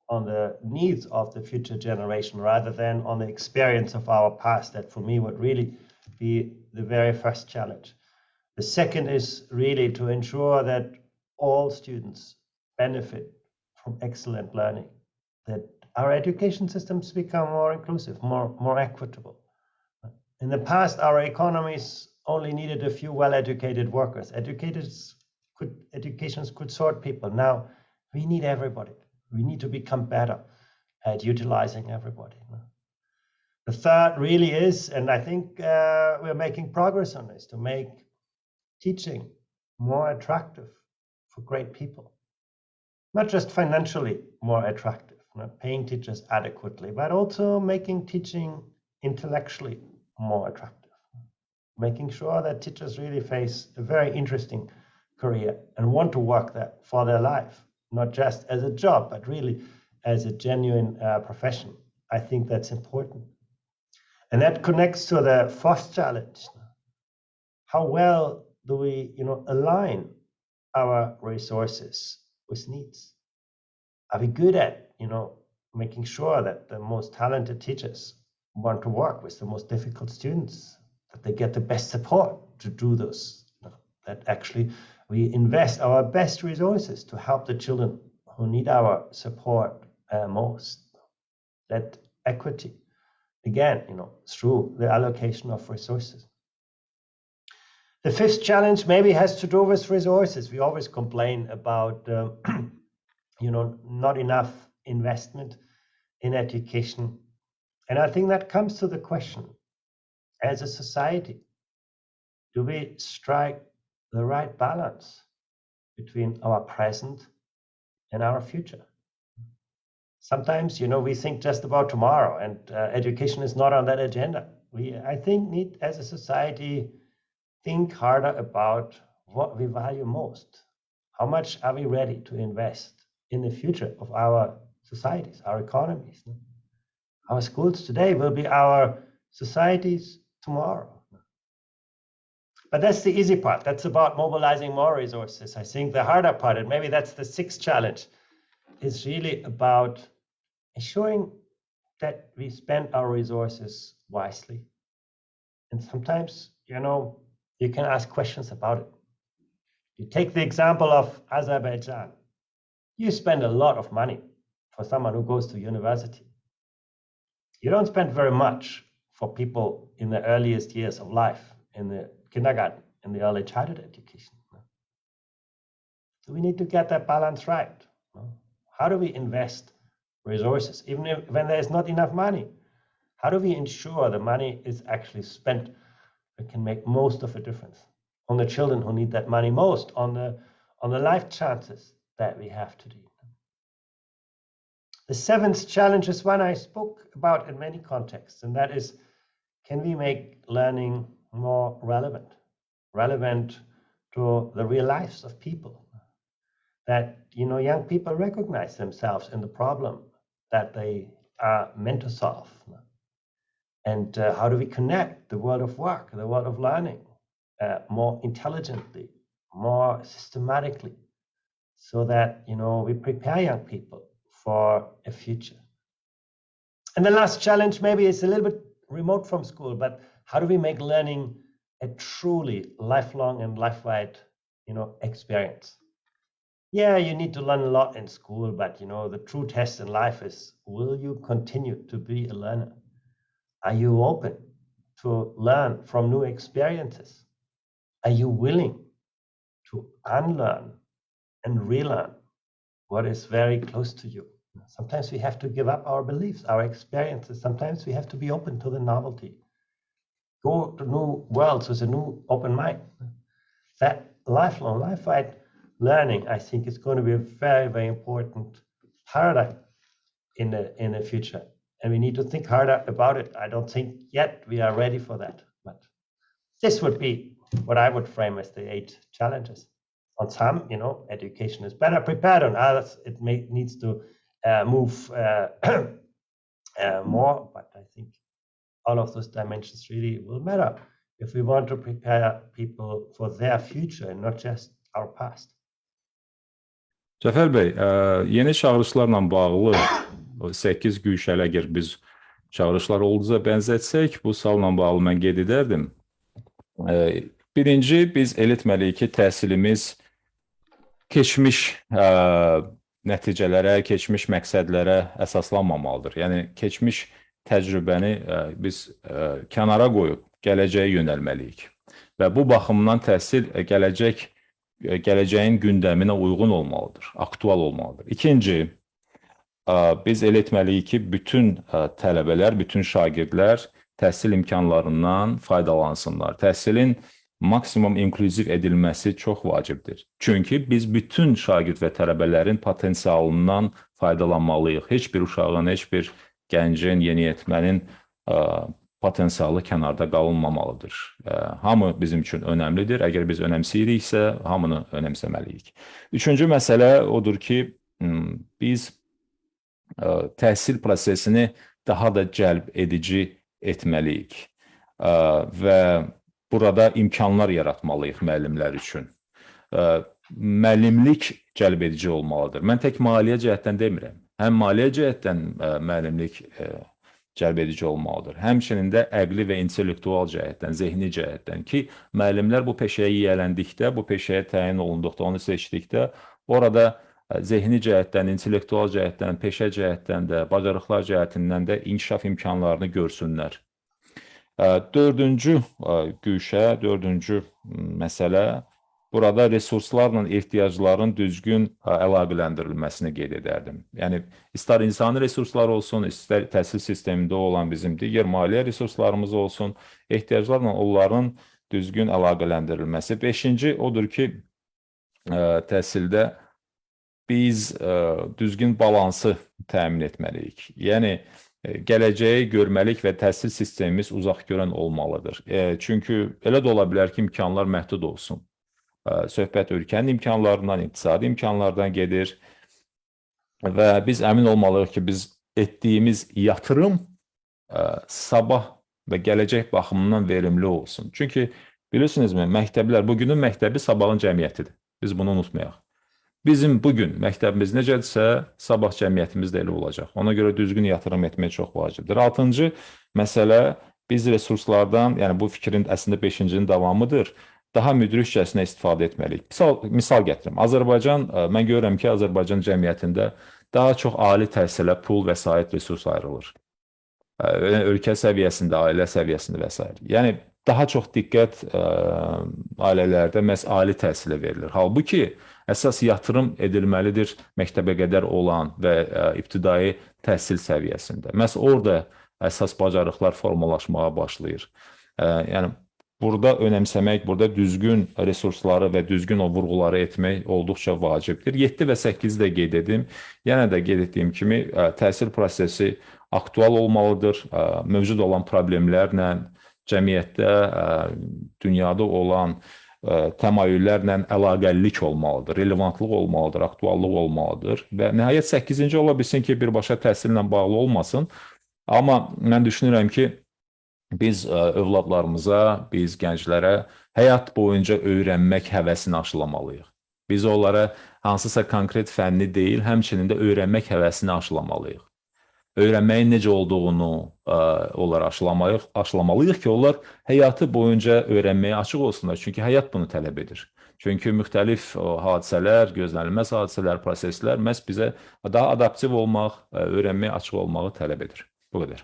on the needs of the future generation rather than on the experience of our past. That for me would really be the very first challenge. The second is really to ensure that all students benefit from excellent learning, that our education systems become more inclusive, more equitable. In the past, our economies only needed a few well-educated workers. Educations could sort people. Now, We need everybody. We need to become better at utilizing everybody. The third really is, and I think we're making progress on this, to make teaching more attractive for great people. Not just financially more attractive, not paying teachers adequately, but also making teaching intellectually more attractive. Making sure that teachers really face a very interesting career and want to work there for their life, not just as a job, but really as a genuine profession. I think that's important. And that connects to the fourth challenge. How well do we, align our resources with needs? Are we good at, making sure that the most talented teachers want to work with the most difficult students, that they get the best support to do this, that actually we invest our best resources to help the children who need our support most? That equity, again, through the allocation of resources. The fifth challenge maybe has to do with resources. We always complain about, not enough investment in education. And I think that comes to the question, as a society, do we strike the right balance between our present and our future? Sometimes, we think just about tomorrow, and education is not on that agenda. We, I think, need, as a society, think harder about what we value most. How much are we ready to invest in the future of our societies, our economies? Our schools today will be our societies tomorrow. But that's the easy part. That's about mobilizing more resources. I think the harder part, and maybe that's the sixth challenge, is really about ensuring that we spend our resources wisely. And sometimes, you can ask questions about it. You take the example of Azerbaijan. You spend a lot of money for someone who goes to university. You don't spend very much for people in the earliest years of life, in the kindergarten, in the early childhood education. So we need to get that balance right. How do we invest resources, even when there's not enough money? How do we ensure the money is actually spent and can make most of a difference on the children who need that money most, on the life chances that we have today? The seventh challenge is one I spoke about in many contexts, and that is, can we make learning more relevant to the real lives of people? That, young people recognize themselves in the problem that they are meant to solve. And how do we connect the world of work, the world of learning, more intelligently, more systematically, so that, we prepare young people for a future? And the last challenge maybe is a little bit remote from school, but how do we make learning a truly lifelong and life-wide, experience? Yeah, you need to learn a lot in school, but the true test in life is, will you continue to be a learner? Are you open to learn from new experiences? Are you willing to unlearn and relearn what is very close to you? Sometimes we have to give up our beliefs, our experiences. Sometimes we have to be open to the novelty. Go to new worlds with a new open mind. That lifelong, life-wide learning, I think, is going to be a very, very important paradigm in the future. And we need to think harder about it. I don't think yet we are ready for that. But this would be what I would frame as the 8 challenges. On some, education is better prepared. On others, it needs to move more. But I think all of those dimensions really will matter if we want to prepare people for their future and not just our past. Cəfər bəy, yeni çağırışlarla bağlı 8 güşələ əgər biz çağırışlar olduza bənzətsək, bu sualla bağlı mən qeyd edərdim. Birinci, biz etməliyik ki, təhsilimiz keçmiş nəticələrə, keçmiş məqsədlərə əsaslanmamalıdır. Yəni, keçmiş təcrübəni biz kənara qoyub gələcəyə yönəlməliyik. Və bu baxımdan təhsil gələcək gələcəyin gündəminə uyğun olmalıdır, aktual olmalıdır. İkinci, biz elə etməliyik ki, bütün tələbələr, bütün şagirdlər təhsil imkanlarından faydalansınlar. Təhsilin maksimum inklüziv edilməsi çox vacibdir. Çünki biz bütün şagird və tələbələrin potensialından faydalanmalıyıq. Heç bir uşağın, heç bir gəncin, yeniyetmənin potensialı kənarda qalınmamalıdır. Hamı bizim üçün önəmlidir. Əgər biz önəmsəyiriksə, hamını önəmsəməliyik. Üçüncü məsələ odur ki, biz təhsil prosesini daha da cəlb edici etməliyik və burada imkanlar yaratmalıyıq müəllimlər üçün. Müəllimlik cəlb edici olmalıdır. Mən tək maliyyə cəhətdən demirəm. Həm maliyyə cəhətdən müəllimlik cəlb edici olmalıdır. Həmçinin də əqli və intellektual cəhətdən, zehni cəhətdən ki, müəllimlər bu peşəyə yiyələndikdə, bu peşəyə təyin olunduqda, onu seçdikdə, orada zehni cəhətdən, intellektual cəhətdən, peşə cəhətdən də, bacarıqlar cəhətindən də inkişaf imkanlarını görsünlər. Dördüncü güşə, dördüncü məsələ, burada resurslarla ehtiyacların düzgün əlaqələndirilməsini qeyd edərdim. Yəni, istər insani resurslar olsun, istər təhsil sistemində olan bizim digər maliyyə resurslarımız olsun, ehtiyaclarla onların düzgün əlaqələndirilməsi. Beşinci odur ki, təhsildə biz düzgün balansı təmin etməliyik. Yəni, gələcəyi görməlik və təhsil sistemimiz uzaq görən olmalıdır. Çünki elə də ola bilər ki, imkanlar məhdud olsun. Söhbət ölkənin imkanlarından, iqtisadi imkanlardan gedir və biz əmin olmalıyıq ki, biz etdiyimiz yatırım sabah və gələcək baxımından verimli olsun. Çünki bilirsinizmi, məktəblər, bugünün məktəbi sabahın cəmiyyətidir. Biz bunu unutmayaq. Bizim bugün məktəbimiz necədirsə, sabah cəmiyyətimiz də elə olacaq. Ona görə düzgün yatırım etmək çox vacibdir. Altıncı məsələ, biz resurslardan, yəni bu fikrin əslində 5-cinin davamıdır, daha müdrikcəsinə istifadə etməliyik. Misal gətirim. Azərbaycan, mən görürəm ki, Azərbaycan cəmiyyətində daha çox ali təhsilə pul, vəsait, resurs ayrılır. Ölkə səviyyəsində, ailə səviyyəsində və s. Yəni, daha çox diqqət ailələrdə məhz ali təhsilə verilir. Halbuki, əsas yatırım edilməlidir məktəbə qədər olan və ibtidai təhsil səviyyəsində. Məhz orada əsas bacarıqlar formalaşmağa başlayır. Yəni, burada önəmsəmək, burada düzgün resursları və düzgün o vurğuları etmək olduqca vacibdir. 7 və 8-i də qeyd edim. Yenə də qeyd etdiyim kimi, təhsil prosesi aktual olmalıdır. Mövcud olan problemlərlə, cəmiyyətdə, dünyada olan təmayüllərlə əlaqəlilik olmalıdır, relevantlıq olmalıdır, aktuallıq olmalıdır. Və nəhayət 8-ci ola bilsin ki, birbaşa təhsillə bağlı olmasın. Amma mən düşünürəm ki, biz övladlarımıza, biz gənclərə həyat boyunca öyrənmək həvəsini aşılamalıyıq. Biz onlara hansısa konkret fənni deyil, həmçinin də öyrənmək həvəsini aşılamalıyıq. Öyrənməyin necə olduğunu onlara aşılamalıyıq ki, onlar həyatı boyunca öyrənməyə açıq olsunlar. Çünki həyat bunu tələb edir. Çünki müxtəlif hadisələr, gözlənilməz hadisələr, proseslər məhz bizə daha adaptiv olmaq, öyrənməyə açıq olmağı tələb edir. Bu qədər.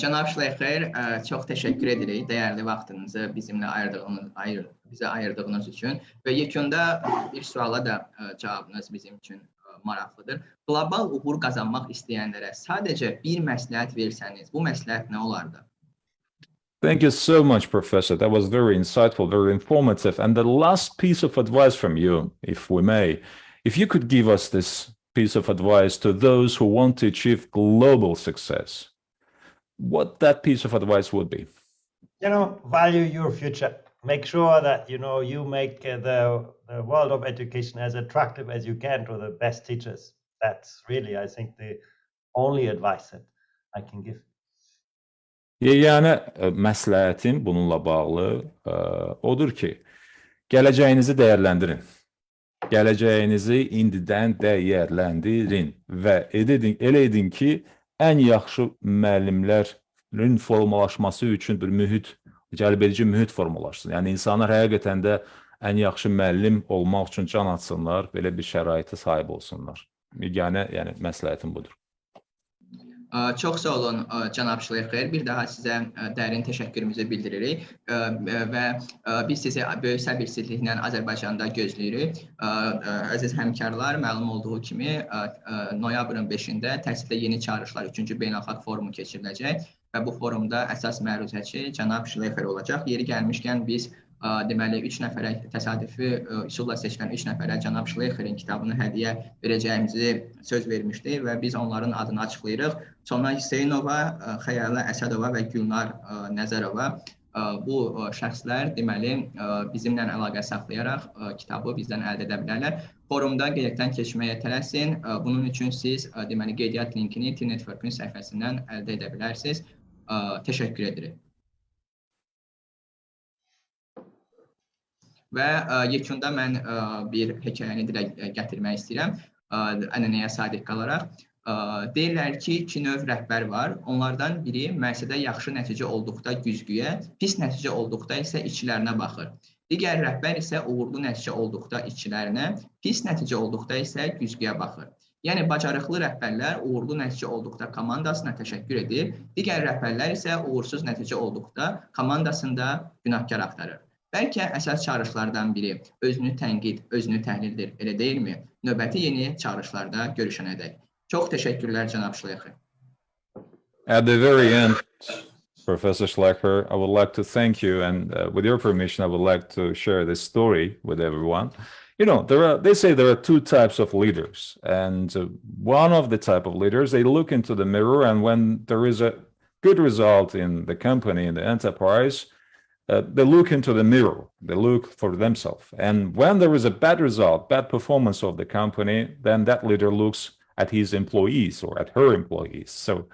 Cənab Şleyxer, çox təşəkkür edirik dəyərli vaxtınızı bizə ayırdığınız üçün və yekunda bir suala da cavabınız bizim üçün maraqlıdır. Qlobal uğur qazanmaq istəyənlərə sadəcə bir məsləhət versəniz, bu məsləhət nə olardı? Thank you so much, Professor. That was very insightful, very informative. And the last piece of advice from you, if we may, if you could give us this piece of advice to those who want to achieve global success, what that piece of advice would be? Value your future. Make sure that, you make the world of education as attractive as you can to the best teachers. That's really, I think, the only advice that I can give. Yəni, məsləhətim bununla bağlı odur ki, gələcəyinizi dəyərləndirin. Gələcəyinizi indidən dəyərləndirin və elə edin ki, ən yaxşı müəllimlərin formalaşması üçün bir mühit, cəlbedici mühit formalaşsın. Yəni, insanlar həqiqətən də ən yaxşı müəllim olmaq üçün can atsınlar, belə bir şəraitə sahib olsunlar. Yəni məsləhətim budur. Çox sağ olun, cənab Şleyxer. Bir daha sizə dərin təşəkkürümüzü bildiririk və biz sizi böyük səbirsizliklə Azərbaycanda gözləyirik. Əziz həmkarlar, məlum olduğu kimi noyabrın 5-də təhsildə yeni çağırışlar 3-cü beynəlxalq forumu keçiriləcək və bu forumda əsas məruzəçi cənab Şleyxer olacaq. Yeri gəlmişkən biz deməli 3 nəfərə təsadüfi üsulla seçilən 3 nəfərə cənab Şleyxerin kitabını hədiyyə verəcəyimizi söz vermişdik və biz onların adını açıqlayırıq. Sonra Hüseynova, Xəyalə Əsədova və Gülnar Nəzərova bu şəxslər deməli bizimlə əlaqə saxlayaraq kitabı bizdən əldə edə bilərlər. Forumda qeyddən keçməyə tələsin. Bunun üçün siz deməli qeydiyyat linkini T-Network-ün səhifəsindən əldə edə bilərsiniz. Təşəkkür edirik. Və yekunda mən bir hekayəni dilə gətirmək istəyirəm, ənənəyə sadiq qalaraq. Deyirlər ki, 2 növ rəhbər var. Onlardan biri müəssisədə yaxşı nəticə olduqda güzgüyə, pis nəticə olduqda isə içlərinə baxır. Digər rəhbər isə uğurlu nəticə olduqda içlərinə, pis nəticə olduqda isə güzgüyə baxır. Yəni, bacarıqlı rəhbərlər uğurlu nəticə olduqda komandasına təşəkkür edir, digər rəhbərlər isə uğursuz nəticə olduqda komandasında günahkar axtarır. Bəlkə əsas çağırışlardan biri özünü tənqid, özünü təhlildir, elə deyilmi? Növbəti yeni çağırışlarda görüşənədək. Çox təşəkkürlər, cənab Şleyxer. At the very end, Professor Şleyxer, I would like to thank you, and with your permission, I would like to share this story with everyone. You know, they say there are 2 types of leaders, and one of the type of leaders, they look into the mirror, and when there is a good result in the company, in the enterprise, they look into the mirror, they look for themselves. And when there is a bad result, bad performance of the company, then that leader looks at his employees or at her employees. So,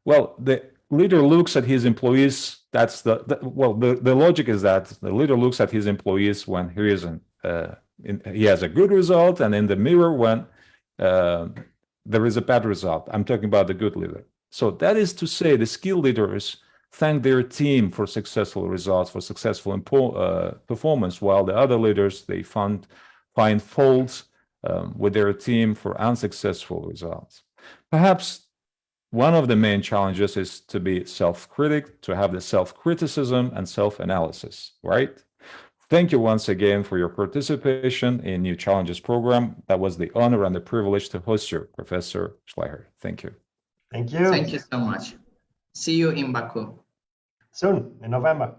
well, the leader looks at his employees. That's the logic is that the leader looks at his employees when he has a good result, and in the mirror when there is a bad result. I'm talking about the good leader. So that is to say, the skilled leaders thank their team for successful results, for successful performance, while the other leaders, they find faults with their team for unsuccessful results. Perhaps one of the main challenges is to be self-critic, to have the self-criticism and self-analysis, right? Thank you once again for your participation in New Challenges program. That was the honor and the privilege to host you, Professor Şleyxer. Thank you. Thank you. Thank you so much. See you in Baku. Soon, in November.